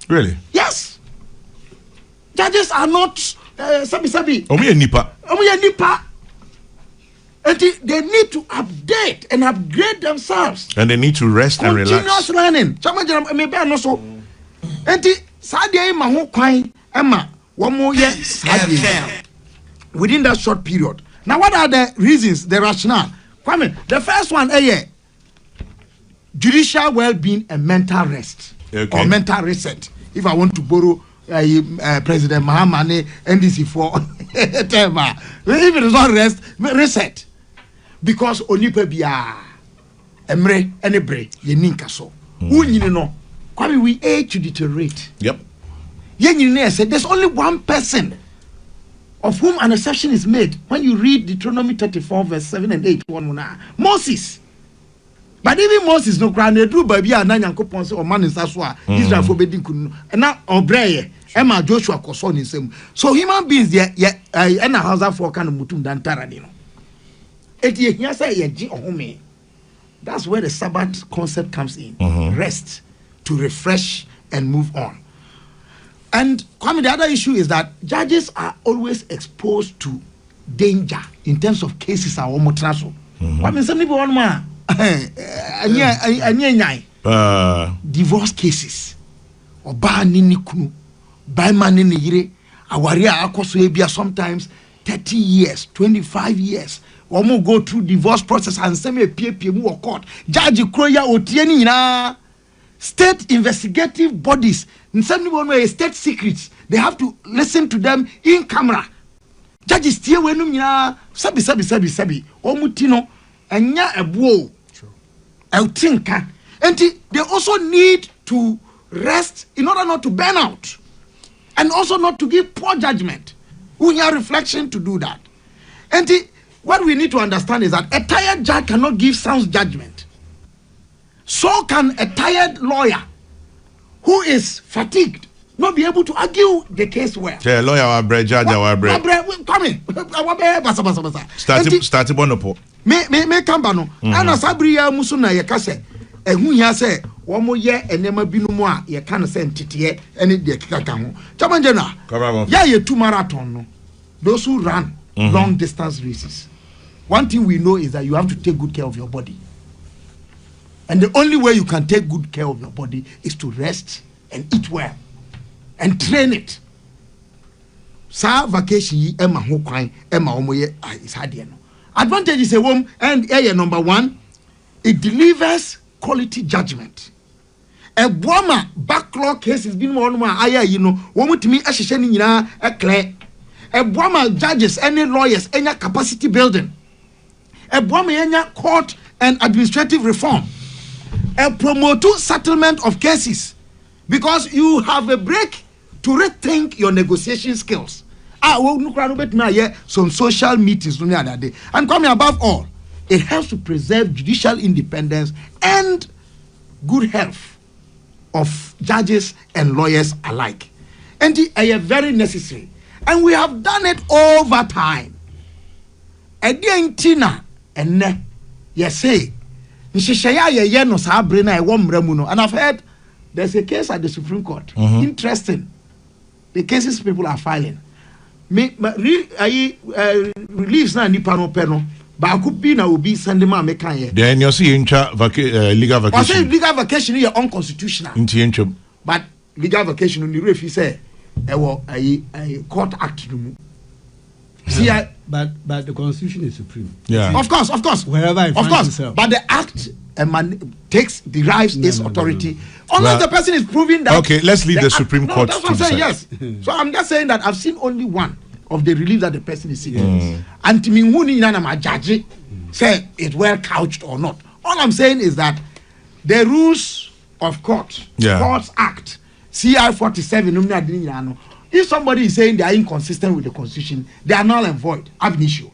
Really? Yes. Judges are not sabi. Omi nipa. And they need to update and upgrade themselves. And they need to rest and relax. Continuous learning. Chama maybe I know so. And sadia ma ho kwan ema wo mo ye sadia. Within that short period. Now, what are the reasons, the rationale? Kwame, the first one, judicial well-being and mental rest or mental reset. If I want to borrow President Mahama NDC for time, if it is not rest, reset. Because onipa biya emre enebre ye ninka so. Unyini no. Kwame, we age to deteriorate. Yep. Ye said there's only one person of whom an exception is made when you read Deuteronomy 34 verse 7 and 8. Moses. But even Moses no cry ne drew baby and Nyankopon say o man is aswa Israel for bedin kunu na obreye Emma Joshua koso ni nsem. So human beings there na house for kan mutum dan tarani no. Eti ehia say ye gi ohome. That's where the Sabbath concept comes in. Rest to refresh and move on. And the other issue is that judges are always exposed to danger in terms of cases are omotraso. Divorce cases or nini kunu, nini yire, awaria akoso ebia sometimes 30 years, 25 years. Omo go through divorce process and send me a PPM or court. Judge kroya otieni na. State investigative bodies, in some way, state secrets, they have to listen to them in camera. judges tie we no nyina sabi omuti no enya ebuo eltinka and they also need to rest in order not to burn out and also not to give poor judgment. We have reflection to do that. And what we need to understand is that a tired judge cannot give sound judgment. So can a tired lawyer who is fatigued not be able to argue the case well. The lawyer our bread, judge our bread. Come in. Starting bonopo. Me kamba no. Ana sabri ya musu na ye kase. Ehu ya se womo ye enema binumu a ye kan se ntete ene de kaka ho. Chamanje na. Ya ye two marathon no. Those who run long distance races. One thing we know is that you have to take good care of your body. And the only way you can take good care of your body is to rest and eat well and train it. Sa vacation yi ema ho kwan ema omo ye is hard no. Advantage is a wom and number one, it delivers quality judgment. A woman backlog cases been one more aya you know woman to me ahihye ni nyina e clear. A woman judges any lawyers any capacity building. A woman any court and administrative reform. A promote settlement of cases because you have a break to rethink your negotiation skills. Some social meetings and coming above all, it helps to preserve judicial independence and good health of judges and lawyers alike. And they are very necessary. And we have done it over time. And yes, say, and I've heard there's a case at the Supreme Court. Interesting. The cases people are filing. Reliefs na nipa no peno ba akubi na obi send ma me kan ye then you see legal vacation. I say legal vacation is unconstitutional. But legal vacation ni refi say e wo court act no mu. See but the constitution is supreme. Yeah. Of course. Wherever it finds itself. But the act derives its authority unless the person is proving that. Okay, let's leave the Supreme Court that's to what I'm saying, decide. yes. So I'm just saying that I've seen only one of the relief that the person is seeking. And to me, my judge say it's well couched or not. All I'm saying is that the rules of courts act CI 47. If somebody is saying they are inconsistent with the constitution, they are null and void ab initio.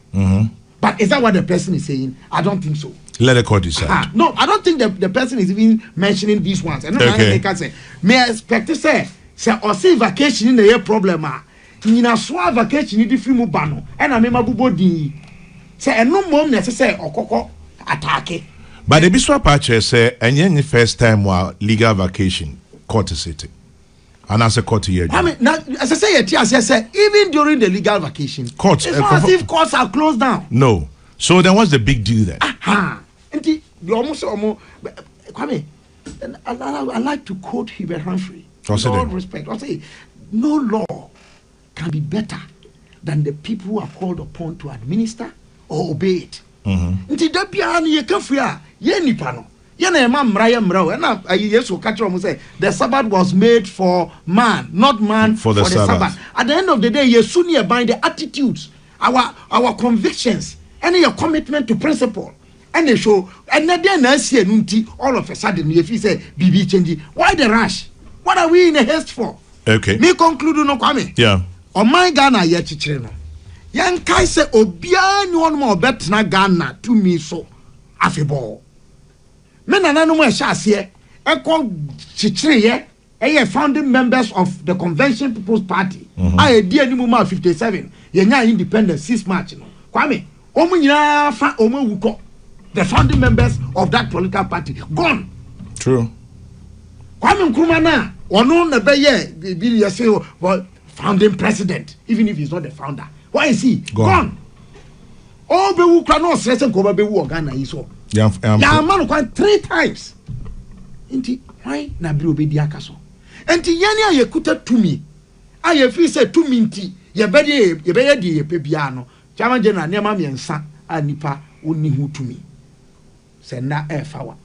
But is that what the person is saying? I don't think so. Let the court decide. No, I don't think the person is even mentioning these ones. And okay. Say, may I expect to say or say vacation in the year problem. Nina swa vacation in the film bano. And I remember body say and no more necessary or coco attack. But the Biswa Patcher say and the first time while legal vacation court is sitting. And as a court here. I mean, now, as I say, even during the legal vacation, courts, it's not as if courts are closed down. No. So then what's the big deal there? And the almost Kwame, I like to quote Hubert Humphrey. With all respect, I'll say, no law can be better than the people who are called upon to administer or obey it. The Sabbath was made for man, not man for the Sabbath. At the end of the day, you soon by the attitudes, our convictions, and your commitment to principle. And they show, and then all of a sudden, if you say, BB changing, why the rush? What are we in a haste for? Okay. Me conclude no kwame. Yeah. On my Ghana ye chichire no. Yan kai se obia ni won mo betna Ghana to me so afebo. Me nana no mo e sha ase e kon chichire ye e founding members of the Convention People's Party. I di animu ma 57. Ye nya independent 6 March no. Kwame, omu nyina fa omu wuko. The founding members of that political party gone. True. Kwame Nkrumah na ono na be ye be say founding president even if he's not the founder. Why is he gone? All be wu kra no stress ko be wu Ghana yi so. Ya man kwan 3 times. Enti why na bi obedi aka so. Enti yani ayekuta tumi. Aye fi say tumi nti ye be ye di ye pe bia no. Chairman general ne ma miensa anipa oni hu tumi. Se na e fawa.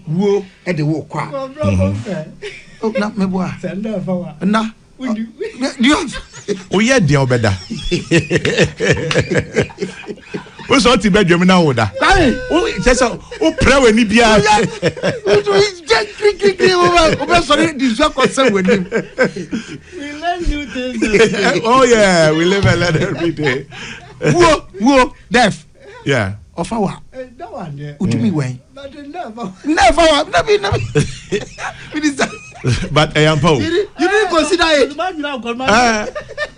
Wo e de wo kwa. Oh na me boa. Se na fawa. Na. Do you Oh yeah, the obeda. What's all the bedroom now? Oh, just oh, pray when he be out. Sorry, this is concerned with him. We learn new things. Oh yeah, we live and learn every day. Whoa, deaf. Yeah. Of our. That one there. What do you mean? But never. Never. But I am Paul. You didn't consider it.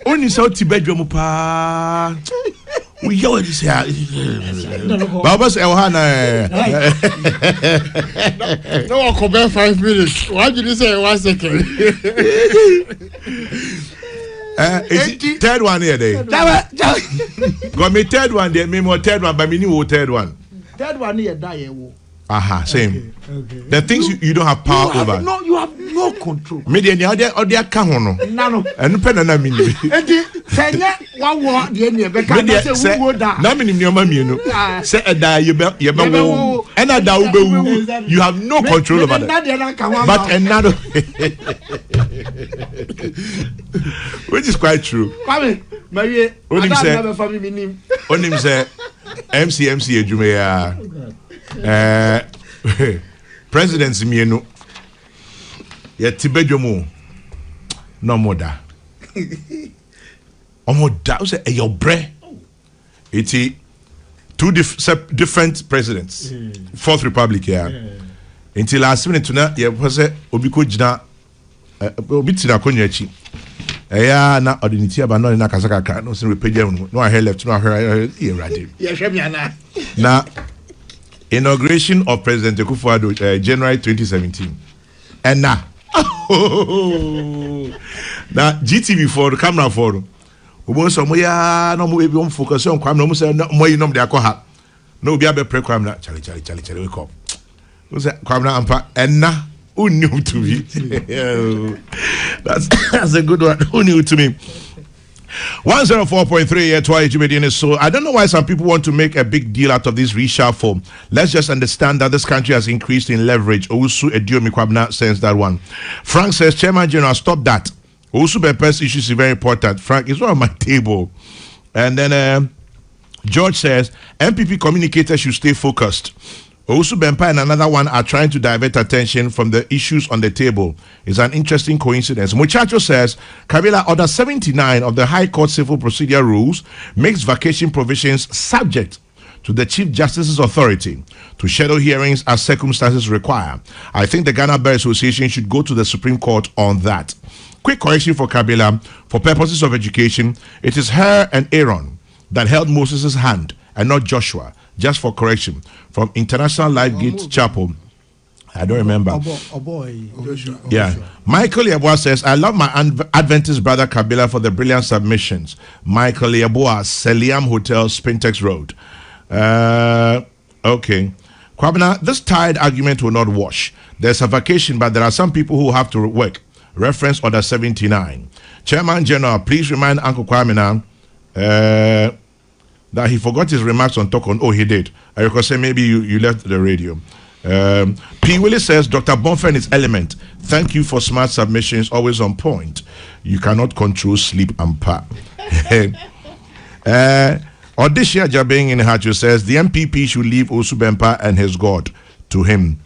Only so the bedroom pa. We go this here. Babas Elhana. No, I'll come back 5 minutes. Why did you say 1 second? Third one here, they got me third one, they me more third one, but me new third one. Third one here, die. Aha, same. Okay. The things you don't have power over. No, you have no control. Media, or they are cahono. Nano. And pen and I mean, Senya, one word, the end of the Naming your mammy, you know. Say a die, you and a double. You have no control over that. But another, which is quite true. Marie, only say MC, Jumea. Presidents mienu ya tibedwomo no moda omoda say your bre it's two different presidents fourth republic here until last minute na ye say obi ko gina obi tina konyo achi eya na ordinity aba no na kasaka ka no say repage no I left no I radio ye hwemi ana na inauguration of President Akufo-Addo January 2017 and now GTV for the camera for we so mo ya no mo ebi focus on kwam no mo say mo yi no de akoha no obi abe pre kwam na chali wake up we say kwam na ampa and na who knew to me that's a good one. Who knew to me 104.3 at Ayeka Media. So I don't know why some people want to make a big deal out of this reshuffle. Let's just understand that this country has increased in leverage. Owusu Ediomi Kwabena says that one. Frank says, Chairman General, stop that. Owusu Bepe's issues is very important. Frank, it's not on my table. And then George says, MPP Communicator should stay focused. Owusu Bempa and another one are trying to divert attention from the issues on the table. It's an interesting coincidence. Muchacho says, Kabila Order 79 of the High Court Civil Procedure Rules makes vacation provisions subject to the Chief Justice's authority to schedule hearings as circumstances require. I think the Ghana Bar Association should go to the Supreme Court on that. Quick correction for Kabila. For purposes of education, it is her and Aaron that held Moses' hand and not Joshua. Just for correction, from International Life Gate Chapel. I don't remember. Yeah. Michael Yeboah says, I love my Adventist brother Kabila for the brilliant submissions. Michael Yeboah, Seliam Hotel, Spintex Road. Okay. Kwabena, this tired argument will not wash. There's a vacation, but there are some people who have to work. Reference Order 79. Chairman General, please remind Uncle Kwamena, that he forgot his remarks on Tokon. Oh, he did. I recall say maybe you left the radio. P. Willie says, Dr. Bonfen is element. Thank you for smart submissions, always on point. You cannot control sleep and pa. Odisha Jabing in Hachu says, the MPP should leave Osubempa and his God to him.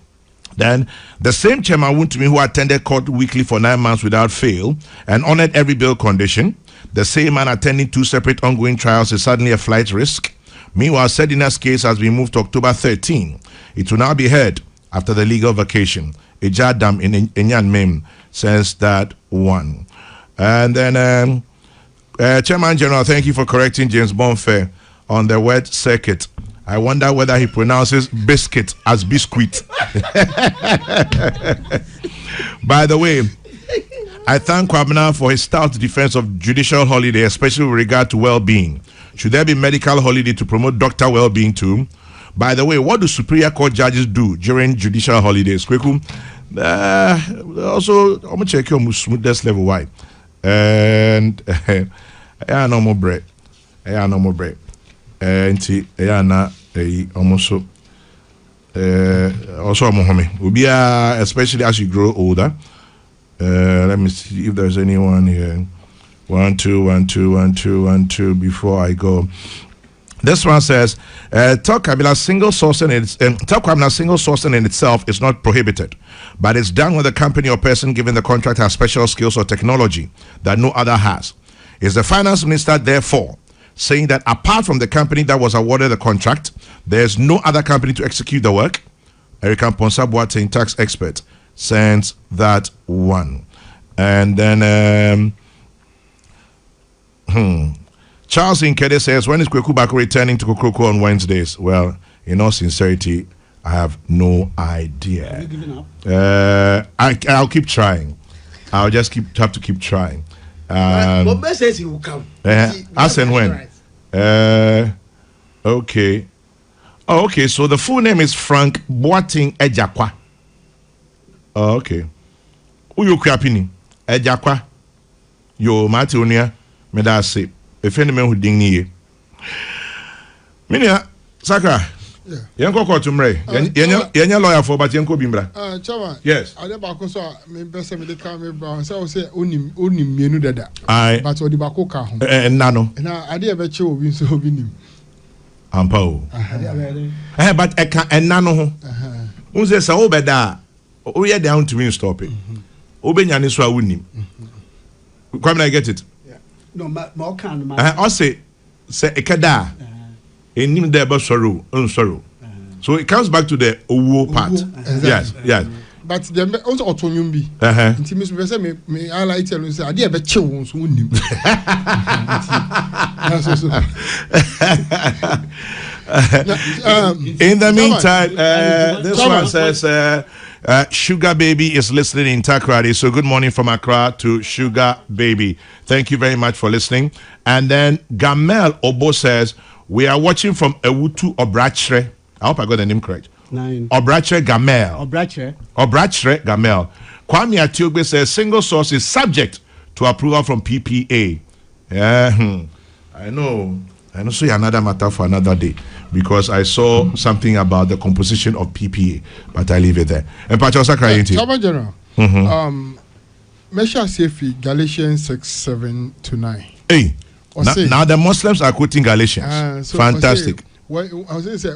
Then, the same chairman Wuntumi who attended court weekly for 9 months without fail and honored every bail condition. The same man attending 2 separate ongoing trials is suddenly a flight risk. Meanwhile, Sedina's case has been moved to October 13. It will now be heard after the legal vacation. Ejadam in Enyan Mem says that one. And then, Chairman General, thank you for correcting James Bonfair on the word circuit. I wonder whether he pronounces biscuit as biscuit. By the way, I thank Kwabena for his stout defense of judicial holiday, especially with regard to well-being. Should there be medical holiday to promote doctor well-being too? By the way, what do Superior Court judges do during judicial holidays? Also, I'm going to check your smoothness level. Why? And I no more bread. I no more bread. And I na almost also especially as you grow older. Let me see if there's anyone here. 1 2 1 2 1 2 1 2 before I go. This one says, talk Kabila single sourcing in itself is not prohibited, but it's done when the company or person given the contract has special skills or technology that no other has. Is the finance minister therefore saying that apart from the company that was awarded the contract, there's no other company to execute the work? Erika Ponsa-Boateng, tax expert, sends that one. And then Charles Inkede says, when is Kweku Bako returning to Kokroko on Wednesdays? Well, in all sincerity, I have no idea. Have you given up? I'll keep trying. I'll just have to keep trying. But best says he will come. As and when. Okay. Oh, okay. So the full name is Frank Boateng Ejakwa. Oh, okay. Who you crapini? Ejakwa. Yo, Mationia. Me da say. If any man who ding ni. Minia, Saka. Yeah. Yanko Kotumre. Yanya lawyer for but Yanko Bimbra. Chama. Yes. I never so me best me dey come brown. So say onim mienu dada. Aye. But odi bako ka ho. Nano. Na ade e be che obi so obi nim. Ampa o. But e kan nano ho. Unse sa obeda. O ye down to me stop it. Obenya ni so a wonim. Come I get it. No, more can. I say ekada. Enim there but sorrow, sorrow. So it comes back to the owo part. Yes, yes. But the also autonomy bi. Nti me so say me highlight tell you say ade e be che won so wonim. In the meantime, this one says Sugar Baby is listening in Takrady. So good morning from Accra to Sugar Baby. Thank you very much for listening. And then Gamel Obo says, we are watching from Ewutu Obrachre. I hope I got the name correct. 9. Obrachre Gamel. Obrachre Gamel. Kwame Atiogbe says, single source is subject to approval from PPA. Yeah, I know. So another matter for another day, because I saw something about the composition of PPA, but I leave it there. And Pachosa Krayinti. General. Mesha Sefi, Galatians 6:7-9. Hey, now the Muslims are quoting Galatians. So fantastic. I was going to say,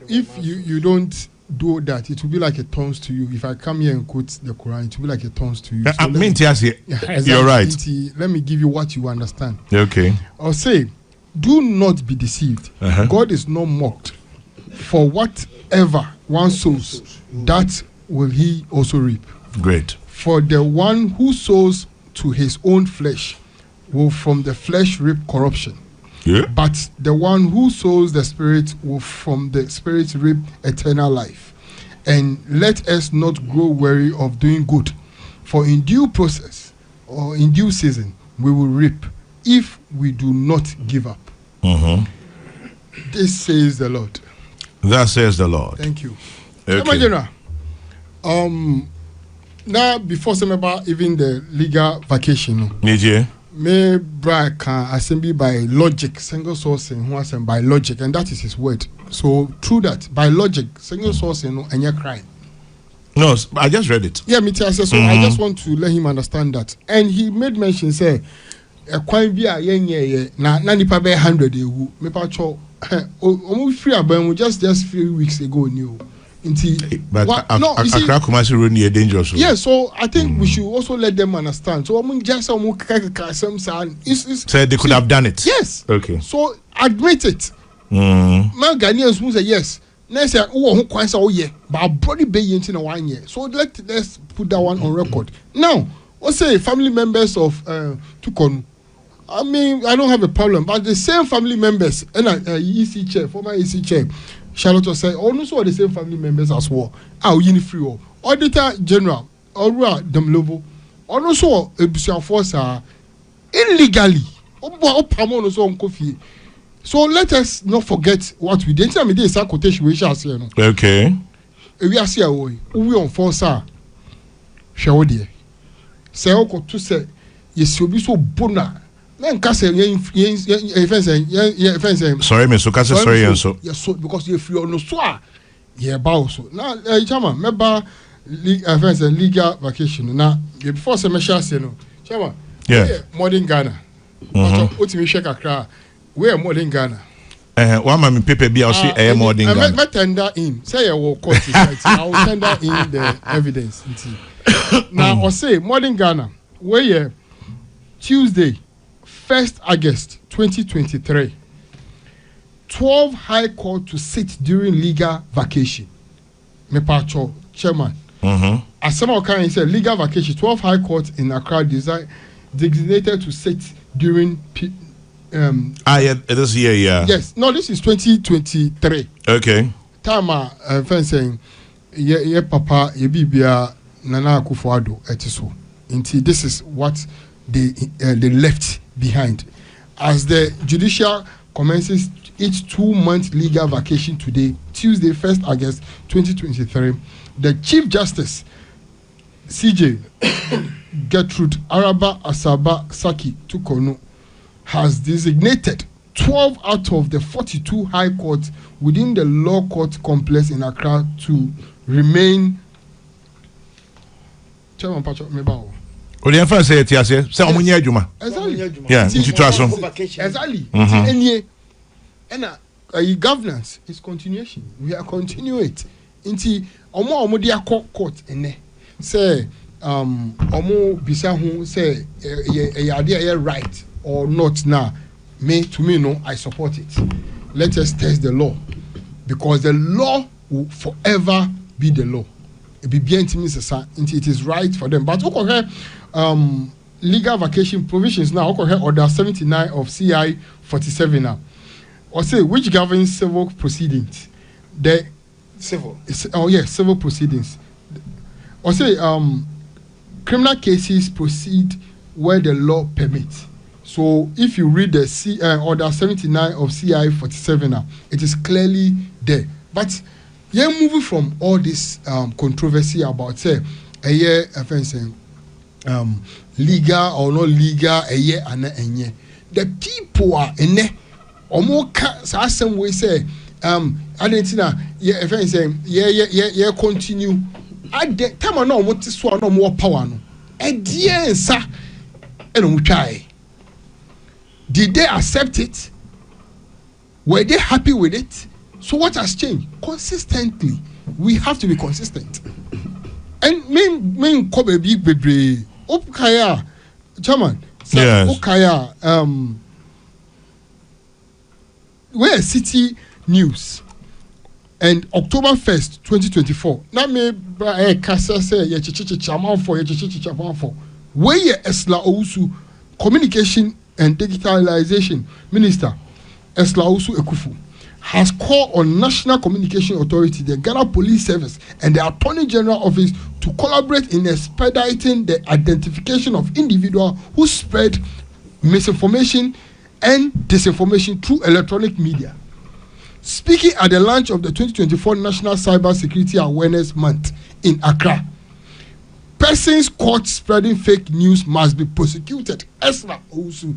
if you don't do that, it will be like a taunts to you. If I come here and quote the Quran, it will be like a taunts to you. I mean, exactly. You're right. Let me give you what you understand. Okay. I'll say, do not be deceived. God is not mocked. For whatever one sows, that will he also reap. Great. For the one who sows to his own flesh will from the flesh reap corruption. Yeah. But the one who sows the Spirit will from the Spirit reap eternal life. And let us not grow weary of doing good, for in due process or in due season we will reap if we do not give up. This says the Lord. That says the Lord. Thank you. Okay. Now before some about even the legal vacation. May brag can assembly by logic, single sourcing who has by logic, and that is his word. So through that, by logic, single sourcing and your crime. No, I just read it. Yeah, me too. So I just want to let him understand that. And he made mention say a coin be a na nipa be 100 ewu. Me pa cho almost free about just few weeks ago new. But Accra Kumasi Road near dangerous. Yeah, so I think we should also let them understand. So just said they could have done it. Yes. Okay. So admit it. My Ghanaians who say yes. Next year, oh yeah, but body be in 1 year. So let's put that one on record. Now, let's say family members of Tukonu. I mean, I don't have a problem, but the same family members and EC chair, former EC chair. Charlotte said, also the same family members as well. Our Unifree Auditor General, Aura Demlovo, also a Busia Force illegally. So let us not forget what we did. I mean, this is a quotation we shall say. Okay. We are here, we on force. Shall we? Say, to say, yes, you'll be so bona. Sorry, Mr. Sorry, and so. Yes, so because if you are no so, yeah, bow so. Now, Chama, remember legal vacation. Now, before some shall say no. Chama, yeah, modern Ghana. What me shake akra. Where more than Ghana? One man paper be also more than Ghana. I tender in. Say I will court it. I will tender in the evidence. Now I say more than Ghana. Where Tuesday, 1st August 2023. 12 High Court to sit during legal vacation. Me pacho chairman. As some of kind said, legal vacation. 12 High Court in Accra designated to sit during. This year, yeah. Yes, no, this is 2023. Okay. Tama fencing, ye papa ye bibia Nana Akufo-Addo etiso. Inti this is what they left behind. As the judicial commences its 2-month legal vacation today, Tuesday, 1st August 2023, the Chief Justice CJ Gertrude Araba Asaba Saki Tukonu has designated 12 out of the 42 high courts within the law court complex in Accra to remain. Chairman Pacho Mebao. The first say say omunye adwuma. Exactly. Yeah, situation. Exactly. Any governance is continuation. We are continuing it. Inti omo dia court ene say omo bisa hu say ye right or not now. To me no, I support it. Let us test the law, because the law will forever be the law. It be bien to me, it is right for them. But okay, legal vacation provisions now. Okay, order 79 of CI 47 now. Or say which governs civil proceedings. The civil. Civil proceedings. Or say criminal cases proceed where the law permits. So if you read the order 79 of CI 47 now, it is clearly there. But you're moving from all this controversy about say a year offense, legal or not legal, a year and a year. The people are in there. Or more some way say Argentina, yeah, offense, yeah, continue. At the time I know what is no more power. No, at the end, sir, and we try. Did they accept it? Were they happy with it? So what has changed? Consistently, we have to be consistent. And main kobe big baby Okaya, Chairman. Yes. Okaya, where City News and October 1st, 2024. Now me kasa say ye chichichi chaman for where ye Esla Owusu Communication and Digitalization Minister Esla Owusu Ekufu has called on National Communication Authority, the Ghana Police Service, and the Attorney General Office to collaborate in expediting the identification of individuals who spread misinformation and disinformation through electronic media. Speaking at the launch of the 2024 National Cyber Security Awareness Month in Accra, persons caught spreading fake news must be prosecuted. Esra Owusu.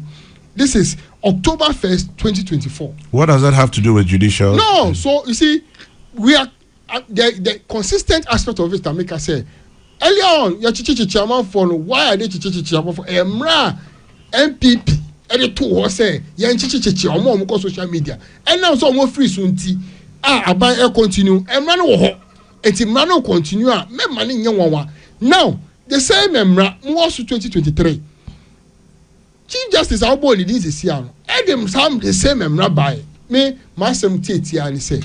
This is October 1st, 2024. What does that have to do with judicial? No, so you see, we are the consistent aspect of it that make us say earlier on, your chairman for why are they chairman for Emra MPP? And the two was say, yan on social media, and now so more free soon tea. Air continue, and man ho, and man continue, me money young. Now, the same Emra, more to 2023. Chief Justice Albo this is here. And them some the same Emra me, Massam Titi, and say,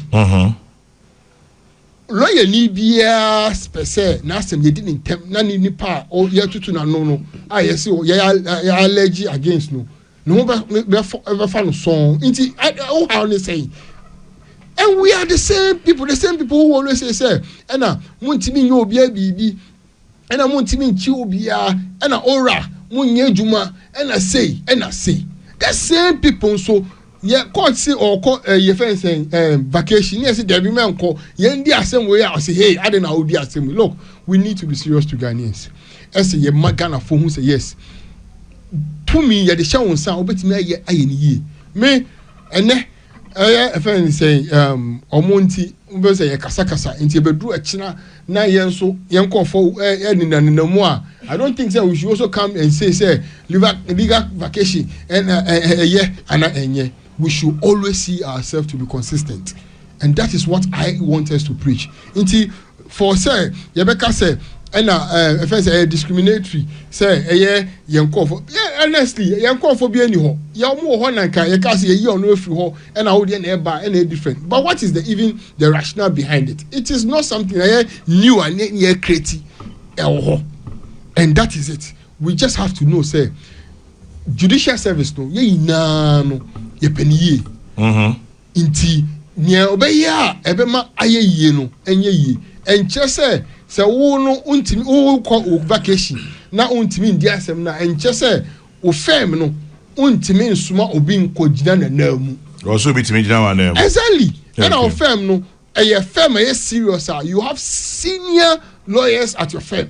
lawyer Libya, Spese, Nassam, you didn't tempt none in the part, or year to no. I see, allergy against no. No ever found song. Oh, how they say. And we are the same people who always say, and I want to mean you be a baby, and I want to mean you be a, and I ora, Munye Juma, and I say. The same people, so, yeah, court say or call your friends saying vacation. Yes, there be man call, Yendi same way. I say, hey, I don't know how they are saying. Look, we need to be serious to Ghanaians. I say, ye Magana for who say yes. To me, ya the show on sound, but me ye me and a friend say, Omonti, say a casacasa, into a bedroom a china, na yen so, young call for any no more, I don't think that we should also come and say legal vacation and a year and a year. We should always see ourselves to be consistent, and that is what I want us to preach. Until for say Rebecca say and if I say discriminatory say honestly be any and I would different. But what is even the rationale behind it? It is not something new and creative, and that is it. We just have to know say judicial service no ye penny inti nya obeya ebema ayeye no enye yi enche se wo no untimi wo kɔ vacation na untimi ndi asɛm na enche se wo fam no untimi nsuma obi nkɔgyina na namu also bitimi gyina wa namu exactly and our firm no a firm is serious. You have senior lawyers at your firm.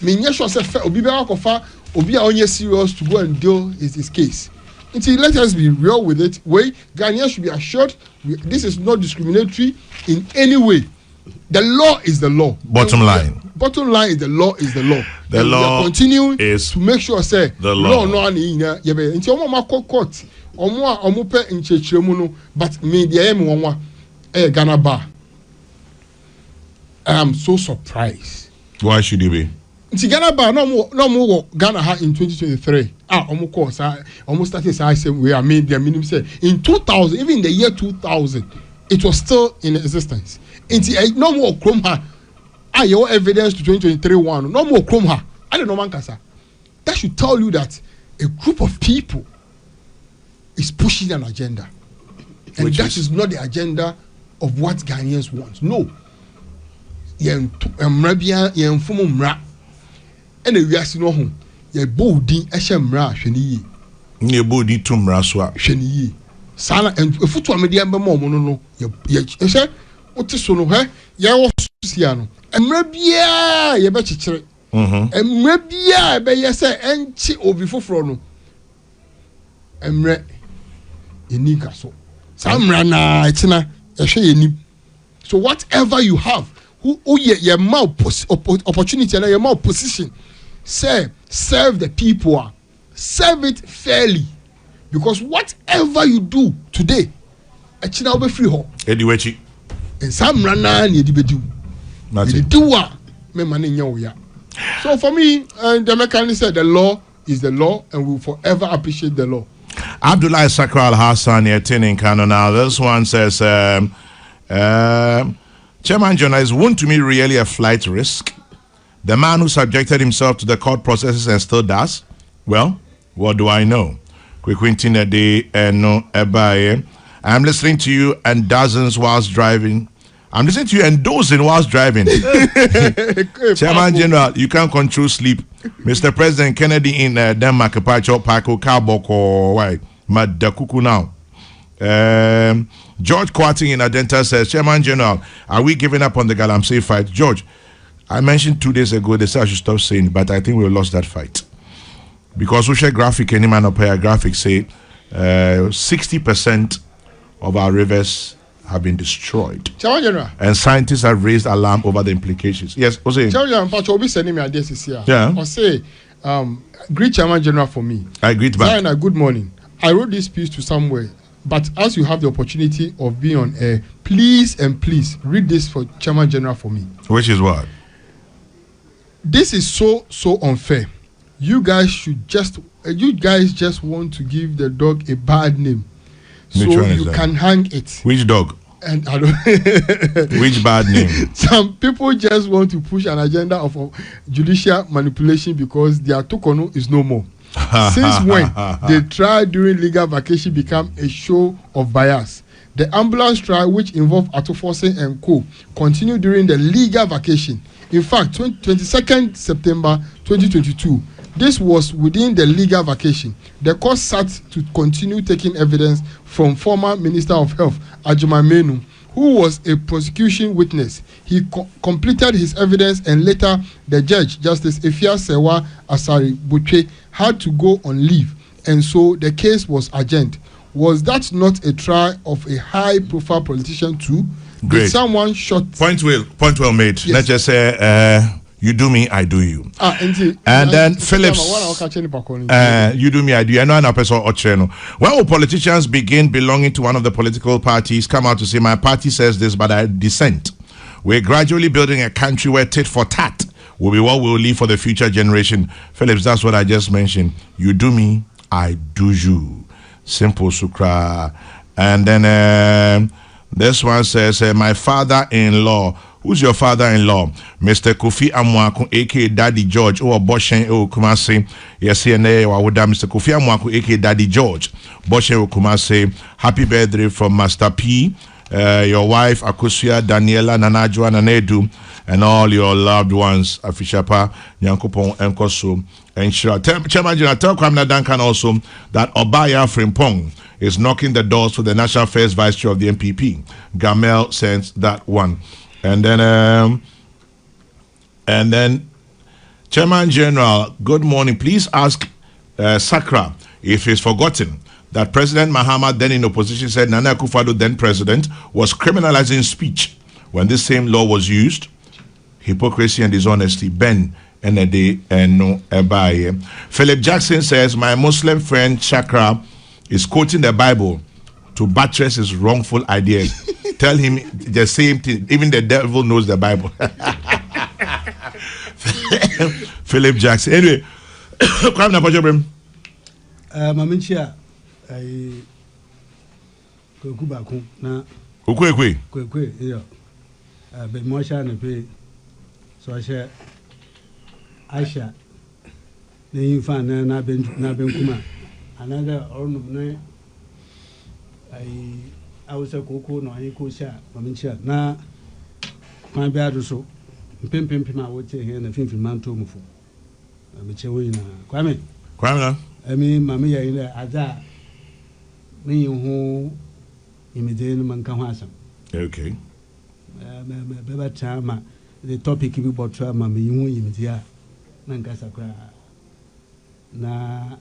Menyɛ sure say obi be akɔfa obi a onye serious to go and deal his case. Until let us be real with it. Ghanaians should be assured this is not discriminatory in any way. The law is the law. Bottom line is the law is the law. The and law we are continuing is to make sure say the law no ani yebe. Until omo court omo pe nchechiremu no but me dey me wonwa Ghana bar. I am so surprised. Why should he be? Nti Ghana bar no more Ghana ha in 2023. Almost course almost started say same way. I mean their minimum say in 2000, even in the year 2000, it was still in existence. Nti no more chrome ha. Your evidence to 2023 one. No more chrome ha. I don't know man kasa. That should tell you that a group of people is pushing an agenda. And which that is not the agenda of what Ghanaians want. No. And we are seeing no ye bolding eshemra hweniye ne bodi tumra so a hweniye sala and futu amedia be mo no ye ehye otiso no he ye wo sia no emra bia ye be kekere emra bia be ye se enchi obi foforo no emre enika so samra na etina ehwe yenim. So whatever you have who your mouth opportunity and your mouth position serve the people, serve it fairly, because whatever you do today achina will be free ho ediwechi and some rana ni edibedu ediwa me mane nya ya. So for me the mechanic said the law is the law and we will forever appreciate the law. Abdullah Sakral Hassan in Kano. Now this one says Chairman Journalist, won't to me really a flight risk? The man who subjected himself to the court processes and still does? Well, what do I know? I'm listening to you and dozens whilst driving. I'm listening to you and dozing whilst driving. Chairman General, you can't control sleep. Mr. President Kennedy in Denmark, Pacho, Paco, Kaboko, why? Madakuku now. George Kwarting in Adenta says, Chairman General, are we giving up on the Galamsey fight? George, I mentioned 2 days ago, they said I should stop saying it, but I think we lost that fight. Because social graphic, any man up here, graphics say 60% of our rivers have been destroyed. Chairman General. And scientists have raised alarm over the implications. Yes, Ose. Chairman General, Pacho will be sending me a this here. Yeah. Or say, greet Chairman General for me. I greet back. Zion, good morning. I wrote this piece to somewhere. But as you have the opportunity of being on air, please read this for Chairman General for me. Which is what? This is so unfair. You guys just want to give the dog a bad name, so you can hang it. Which dog? And I don't. Which bad name? Some people just want to push an agenda of judicial manipulation because their tokono is no more. Since when the trial during legal vacation became a show of bias? The ambulance trial, which involved Atofose and co., continued during the legal vacation. In fact, 22nd September 2022, this was within the legal vacation. The court sat to continue taking evidence from former Minister of Health, Ajuma Menu, who was a prosecution witness. He completed his evidence and later the judge, Justice Efia Sewa Asari Butche, had to go on leave, and so the case was adjourned. Was that not a trial of a high-profile politician too? Great. Did someone shot? Point well made. Yes. Let's just say You do me, I do you. And then Phillips, you do me, I do you. When politicians begin belonging to one of the political parties, come out to say, my party says this, but I dissent. We're gradually building a country where tit for tat will be what we'll leave for the future generation. Phillips, that's what I just mentioned. You do me, I do you. Simple sukra. And then this one says, my father-in-law. Who's your father-in-law? Mr. Kofi Amwaku, aka Daddy George, or Boshen O Kumase. Yes, Mr. Kofi Amwaku, aka Daddy George. Boshen O Kumase. Happy birthday from Master P, your wife Akusia, Daniela, Nanajua, Nanedu, and all your loved ones. Afishapa, Nyankopon, Enkoso, and Shira. Chairman General, tell Kwamina Duncan also that Obaya Frimpong is knocking the doors for the National First Vice Chair of the NPP. Gamel sends that one. And then Chairman General, good morning. Please ask Sakra if he's forgotten that President Mahama, then in opposition, said Nana Akufo-Addo, then president, was criminalizing speech when this same law was used. Hypocrisy and dishonesty. Ben Enede and no Ebaye. Philip Jackson says, my Muslim friend Chakra is quoting the Bible to buttress his wrongful ideas. Tell him the same thing. Even the devil knows the Bible. Philip Jackson. Anyway, come now, Pajabrim. Maminchia, Kukubaku, na Kwe, yeah. But Mosha and pay. So I share Aisha, the infant, Nabin Kuma, another ornament. I was a cocoa, no, I could share, Maminchia. Na, my bad so. Pimping, I would say here and a 50 man to move. I'm a chewing. Kwame. I mean, Mamma, in there, Ada. Me who immediately man come has some. Okay. Better time, the topic you bought to Mamma, you immediately. Nankasakra. Na,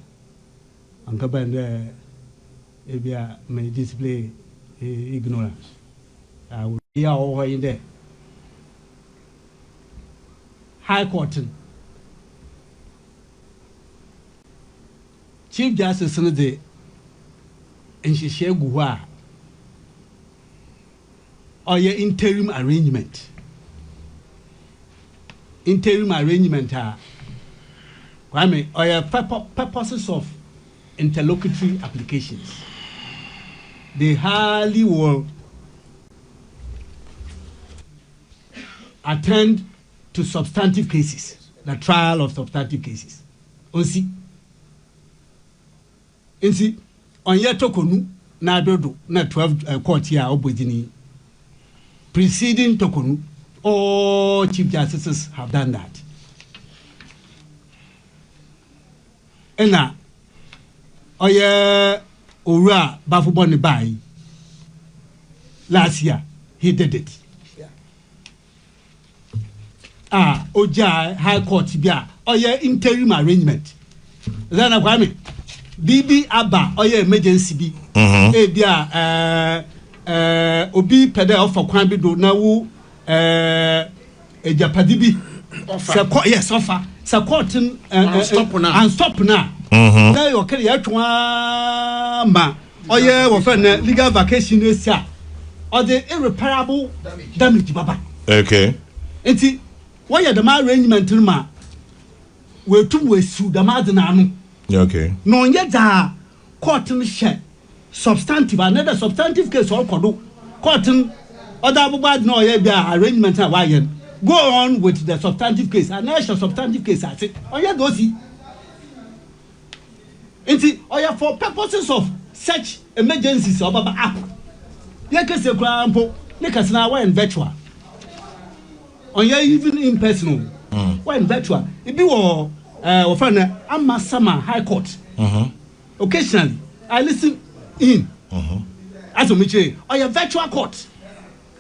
Uncle Ben there, Ebia may display ignorance. I will be all in there. High Court Chief Justice Sunday and she share Gua or your interim arrangement. Interim arrangement Kwame or your purposes of interlocutory applications. They hardly will attend to substantive cases, the trial of substantive cases. Onsi, on your tokonu, na dodo, na 12 court here, obojini. Preceding tokonu, all chief justices have done that. And now, oye Ura Bafuboni Bai, last year, he did it. Oja High Court bia oye interim arrangement. Zana Kwame Bibi Abba oye emergency bi. Bia obi pede offer kwan bi do na wo ejapadi bi. Yes offer. Sa court and stop na. Na yo kere ya twa ma oye wo fe na legal vacation esa. Or the irreparable damage baba. Okay. Enti why the arrangement ma we to we su the madnanu. Okay. No yet court share substantive another substantive case or kodo court other bad no yeah arrangement why go on with the substantive case and national substantive case at it. Oh yeah those enti oh yeah for purposes of such emergencies or baba app. Yeah case example because now we're in virtual. On your even impersonal, when virtual, if you were I'm Summer High Court. Occasionally, I listen in as a Miche or your virtual court.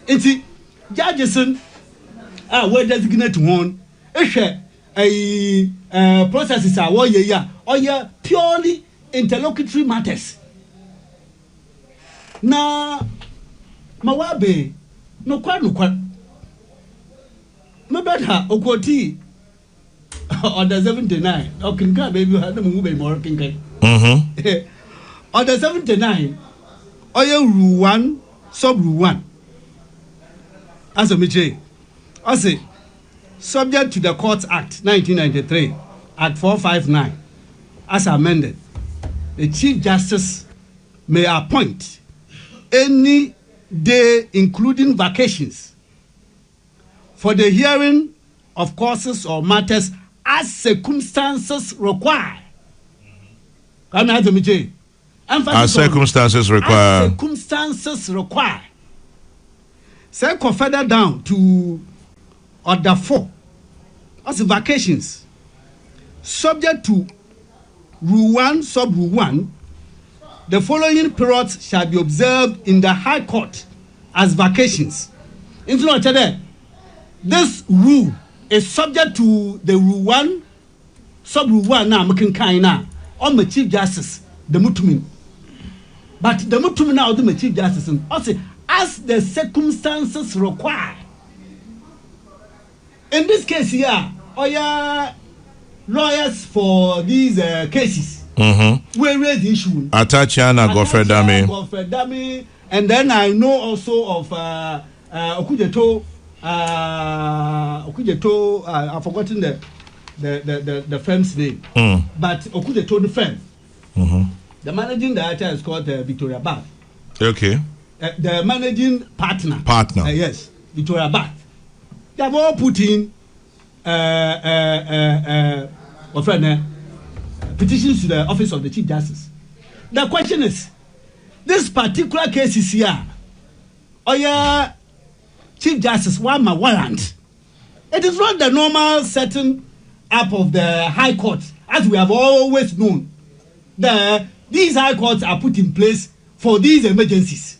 And see, judges were designated one. A processes are what or your purely interlocutory matters. Now, Mawabe, no quite. My brother, Okoti, Order 79. Okay, baby, I don't move more. Order 79. Oil rule 1, sub rule 1. As a major, I say, subject to the Courts Act 1993, Act 459, as amended, the Chief Justice may appoint any day, including vacations, for the hearing of causes or matters as circumstances require. As circumstances require. As circumstances require. Say go further down to order 4. As vacations, subject to rule 1, sub rule 1, the following periods shall be observed in the High Court as vacations. This rule is subject to the rule 1, sub rule 1 now, making kind now, on the Chief Justice, the Mutumin. But the Mutumin now, the Chief Justice, also as the circumstances require. In this case here, lawyers for these cases will raise the issue. Atachiana Godfrey Dami, and then I know also of Okujeto. I've forgotten the firm's name, but Okujeto the firm. The managing director is called Victoria Bath. Okay. The managing partner. Yes, Victoria Bath. They have all put in petitions to the office of the Chief Justice. The question is, this particular case is here. Chief Justice, why my warrant? It is not the normal setting up of the High Court, as we have always known. These High Courts are put in place for these emergencies.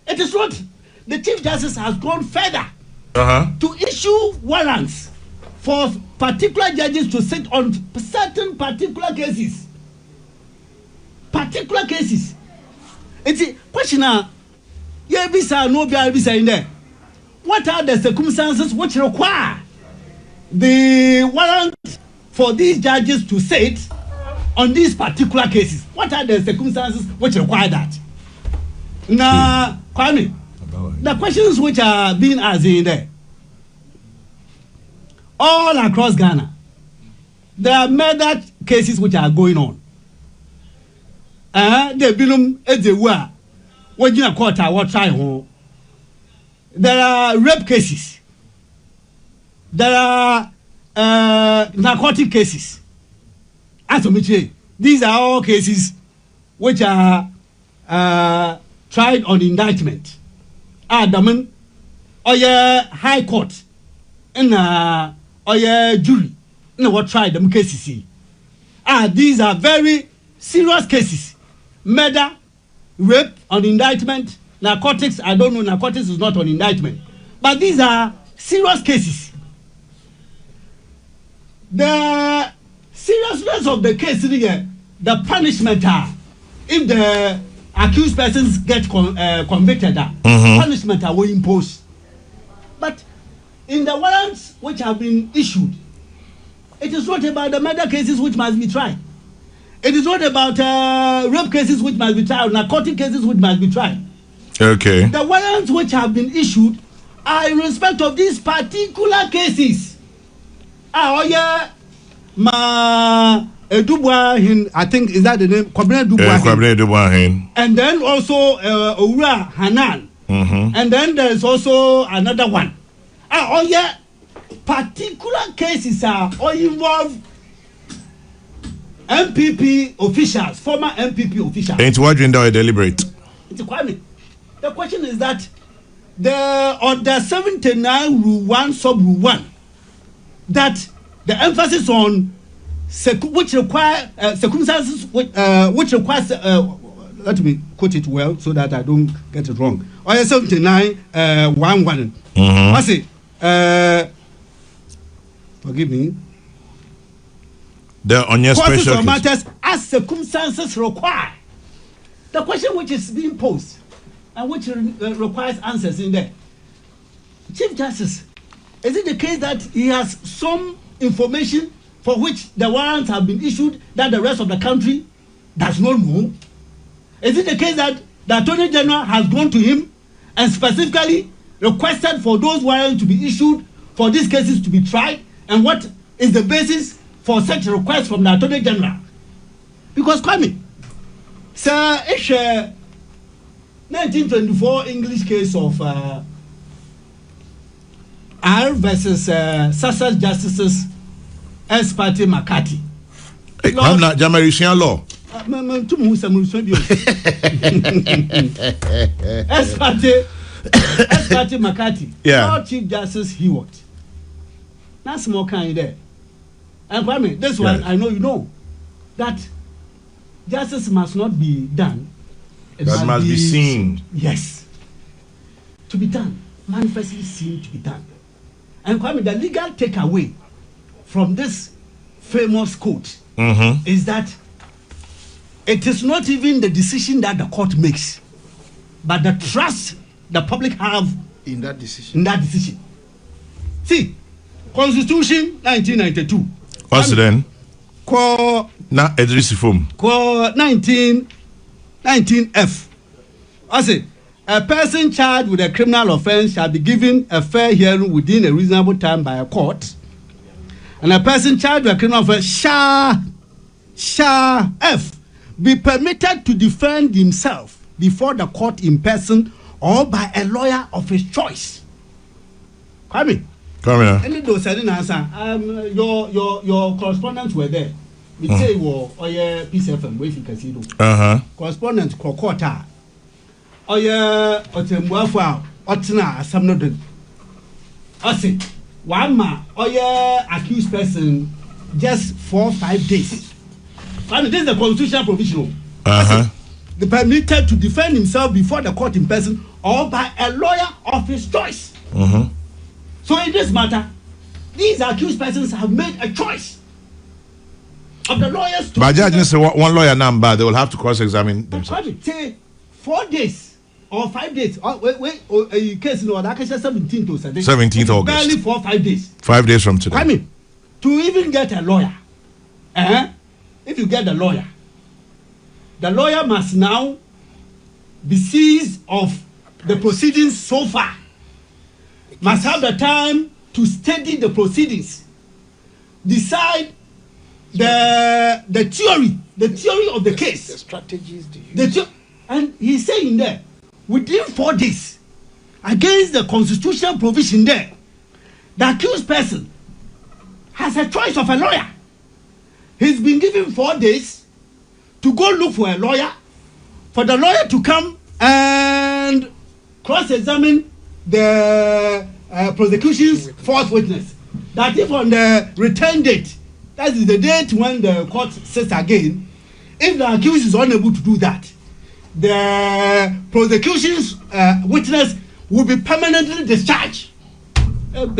It is not. The Chief Justice has gone further to issue warrants for particular judges to sit on certain particular cases. It's a question now. No be in there. What are the circumstances which require the warrant for these judges to sit on these particular cases? What are the circumstances which require that? Now, Kwame, the questions which are being asked in there, all across Ghana, there are murder cases which are going on. There are rape cases. There are narcotic cases. These are all cases which are tried on indictment. Daman, High Court, and jury, what tried them cases. These are very serious cases. Murder, rape on indictment, narcotics. I don't know, narcotics is not on indictment, but these are serious cases. The seriousness of the case here, the punishment if the accused persons get convicted, punishment will impose. But in the warrants which have been issued, it is not about the murder cases which must be tried. It is not about rape cases which must be tried, narcotic cases which must be tried. Okay. The warrants which have been issued are in respect of these particular cases. I think is that the name? Kwabena Dubois. And then also Owura Hanan. And then there is also another one. Particular cases are all involve MPP officials, former MPP officials. It's what you deliberate. It's Kwame. The question is that the order 79 rule 1 sub rule 1, that the emphasis on which require circumstances which requires let me quote it well so that I don't get it wrong. Order 79 1 I say forgive me. The on your special or matters as circumstances require. The question which is being posed and which requires answers in there. Chief Justice, is it the case that he has some information for which the warrants have been issued that the rest of the country does not know? Is it the case that the Attorney General has gone to him and specifically requested for those warrants to be issued for these cases to be tried? And what is the basis for such a request from the Attorney General? Because Kwame, sir, it's a 1924 English case of R versus Sussex Justices S. Party McCarthy. I'm not Jamaican law. S. Party McCarthy. Yeah. Lord Chief Justice Hewitt. That's more kind there. And Kwame, this one I know you know that justice must not be done. It must be seen. Yes. To be done. Manifestly seen to be done. And Kwame, the legal takeaway from this famous quote is that it is not even the decision that the court makes, but the trust the public have in that decision. See, Constitution 1992. What's then? Call 19F. I say, a person charged with a criminal offense shall be given a fair hearing within a reasonable time by a court, and a person charged with a criminal offense shall be permitted to defend himself before the court in person or by a lawyer of his choice. Come here. Any those answer. Your correspondents were there. We say Peace FM where you can see correspondent Kokota. Otembuafo Otina Asamnodon. I say one man accused person just 4 or 5 days. And this is the constitutional provision. The permitted to defend himself before the court in person or by a lawyer of his choice. So in this matter, these accused persons have made a choice of the lawyers to. But judge say one lawyer number, they will have to cross-examine themselves. Say 4 days or 5 days. A case no, that case 17th to 17th August. Barely 4 or 5 days. 5 days from today. I mean, to even get a lawyer, if you get the lawyer must now be seized of the proceedings so far. Must have the time to study the proceedings, decide the theory of the case, the strategies. And he's saying there within 4 days, against the constitutional provision there, the accused person has a choice of a lawyer. He's been given 4 days to go look for a lawyer, for the lawyer to come and cross-examine the prosecution's fourth witness. That if on the return date, that is the date when the court sits again, if the accused is unable to do that, the prosecution's witness will be permanently discharged. You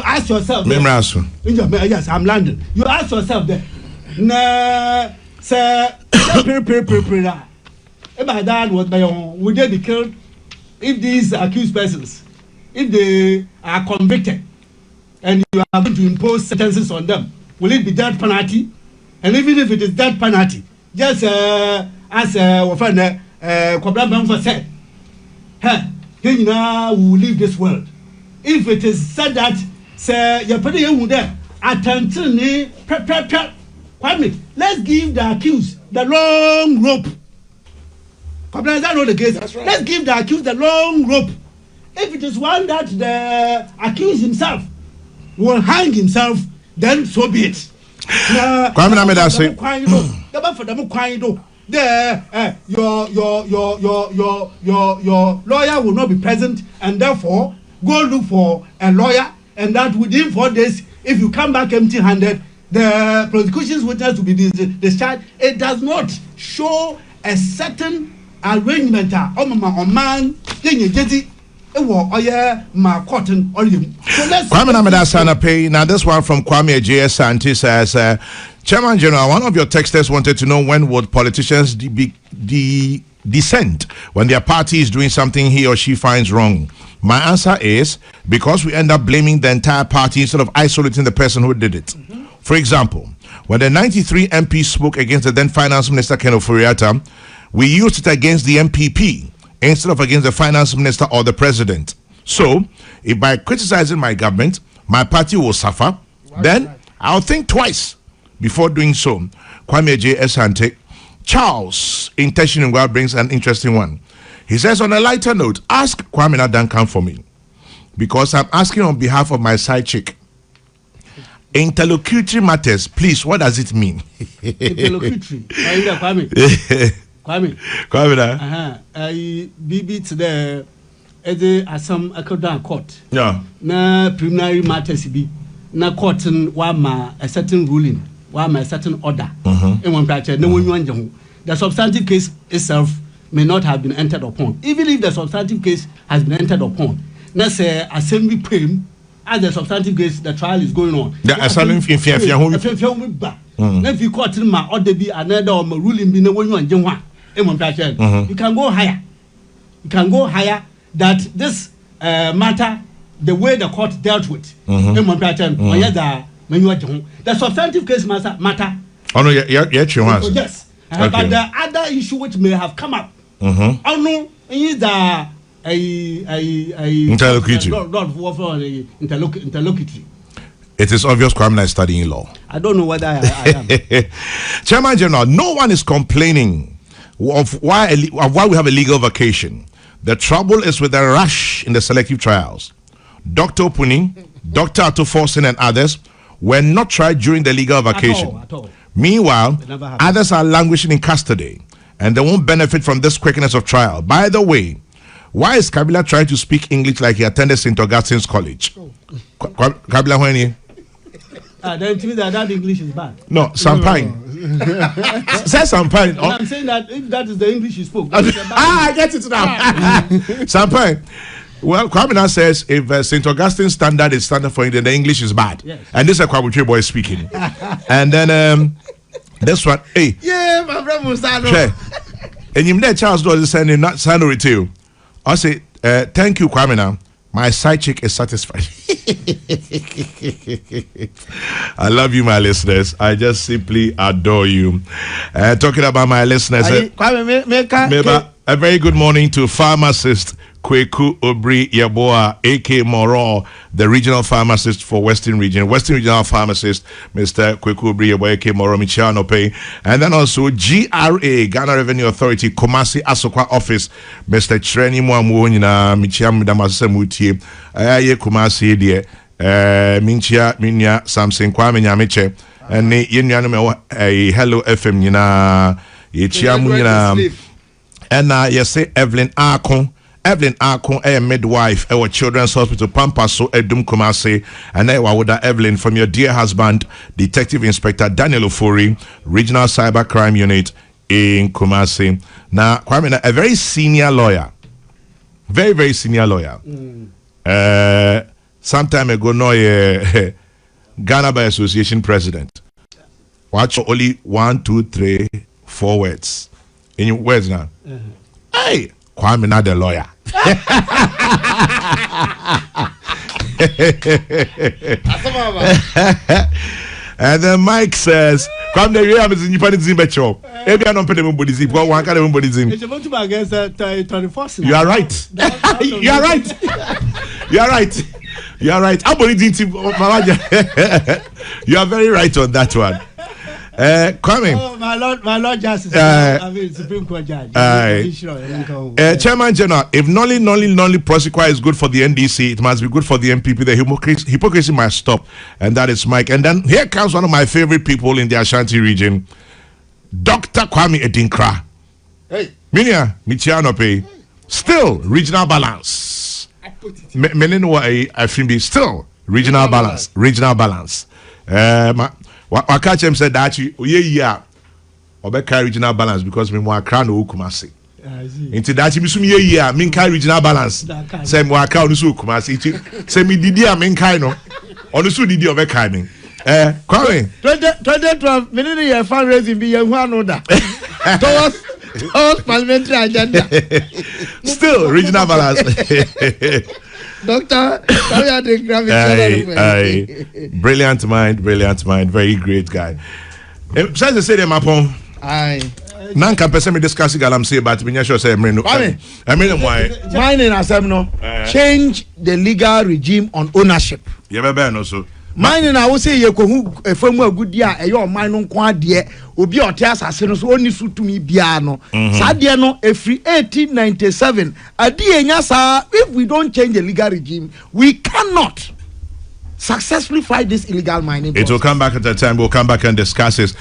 ask yourself. Yes, I'm landing. You ask yourself there. About that, would they be killed if these accused persons, if they are convicted and you are going to impose sentences on them? Will it be death penalty? And even if it is death penalty, just as our friend Kabila said, he now will leave this world. If it is said that, say, you're putting you there, attention, let's give the accused the long rope. Is that not the case? Right. Let's give the accused the long rope. If it is one that the accused himself will hang himself, then so be it. Your lawyer will not be present, and therefore go look for a lawyer, and that within 4 days, if you come back empty-handed, the prosecution's witness will be discharged. It does not show a certain arrangement now this one from Kwame J. Ashanti says, Chairman General, one of your texters wanted to know when would politicians dissent when their party is doing something he or she finds wrong. My answer is because we end up blaming the entire party instead of isolating the person who did it. For example, when the 93 MP spoke against the then Finance Minister Ken Ofori-Atta, we used it against the MPP instead of against the Finance Minister or the President. So, if by criticizing my government, my party will suffer, then I'll think twice before doing so. Kwame J. Ashanti. Charles in Teshinungwa brings an interesting one. He says, on a lighter note, ask Kwame Duncan for me, because I'm asking on behalf of my side chick. Interlocutory matters, please, what does it mean? Interlocutory. Kwame. BB today, some Akodan court. Yeah. Na preliminary matters be na court wama a certain ruling, wama a certain order. In one practice, no one. The substantive case itself may not have been entered upon. Even if the substantive case has been entered upon, let's say assembly claim as the substantive case, the trial is going on. The assembly if you court in my order be another ruling be no one you can go higher. You can go higher that this matter, the way the court dealt with the substantive case matter. Oh no, yes. Okay. But the other issue which may have come up, oh no, is the interlocutory. It is obvious Kwame is studying law. I don't know whether I am. Chairman General, no one is complaining of why we have a legal vacation. The trouble is with the rush in the selective trials. Dr. Puning, Dr. Atuforsen and others were not tried during the legal vacation. At all. Meanwhile, others are languishing in custody and they won't benefit from this quickness of trial. By the way, why is Kabila trying to speak English like he attended St. Augustine's College? Kabila, when you? Then to me that English is bad. No, Sampine. Say Sampine. I'm saying that if that is the English you spoke. I get it now. Sampine. Well, Kwame says if St. Augustine's standard is standard for India, the English is bad. Yes. And this is a Kwabuchi boy speaking. And then this one, hey. Yeah, my friend Musano. And you know Charles does sending not sign retail. I say, thank you, Kwame. My side chick is satisfied. I love you, my listeners. I just simply adore you. Talking about my listeners, a very good morning to pharmacist Kweku Obri Yaboa, A.K. Moro, the regional pharmacist for Western Regional Pharmacist, Mr. Kweku Obri Yaboa, A.K. Moro, Michiano Pay, and then also GRA, Ghana Revenue Authority, Kumasi Asokwa Office, Mr. Treni Mwamuonina, Michiam Damasamuti, Aye Kumasi, dear, Minya Samson Kwame Nyamiche, and Yenyaname, a Hello FM, Yina, Yichiamunina, and yes, say Evelyn Akon. Evelyn Akon, a midwife, our Children's Hospital, Pampaso, Edum Kumasi, and Evelyn from your dear husband, Detective Inspector Daniel Ofori, Regional Cyber Crime Unit in Kumasi. Now, Kwame, a very senior lawyer, very, very senior lawyer. Some time ago, Ghana Bar Association president. Watch only 1, 2, 3, 4 words. In your words now. Hey! Kwame not the lawyer. And then Mike says, "Come there, you have in Japan Zimbecho. Every I don't pay them body zip. One kind of body zip. You are right. You are right. You are right. You are right. You are very right on that one. Coming. Oh, my Lord Justice. I mean, Supreme Court Judge. Chairman General, if nolly prosecutor is good for the NDC, it must be good for the MPP. The hypocrisy must stop. And that is Mike. And then here comes one of my favorite people in the Ashanti region, Dr. Kwame Edinkra. Hey. Minia, Michiano Pay. Still, regional balance. Still, regional balance. Regional balance. I catch him said that yeah, carry regional balance because me more crown no Kumasi. Into that you me carry regional balance. Say me more crown no Kumasi. Say me didi a me carry no. Onu so didi over carry me. Kwame. 2012 me need your fundraising be yan one order. Towards parliamentary agenda. Still regional balance. Doctor, brilliant mind, very great guy. Besides the stadium upon, Nanka person me discuss galam say but me sure say emre no. Why? Mine in Assembly change the legal regime on ownership. You be no so. Mine in I will say you ko hu efamu agudi a e your mine no nko ade obi ote asase no so oni su tumi bia no. Sa de no every 1897 ade enya sa if we don't change the legal regime we cannot successfully fight this illegal mining. It will come back at that time. We'll come back and discuss this.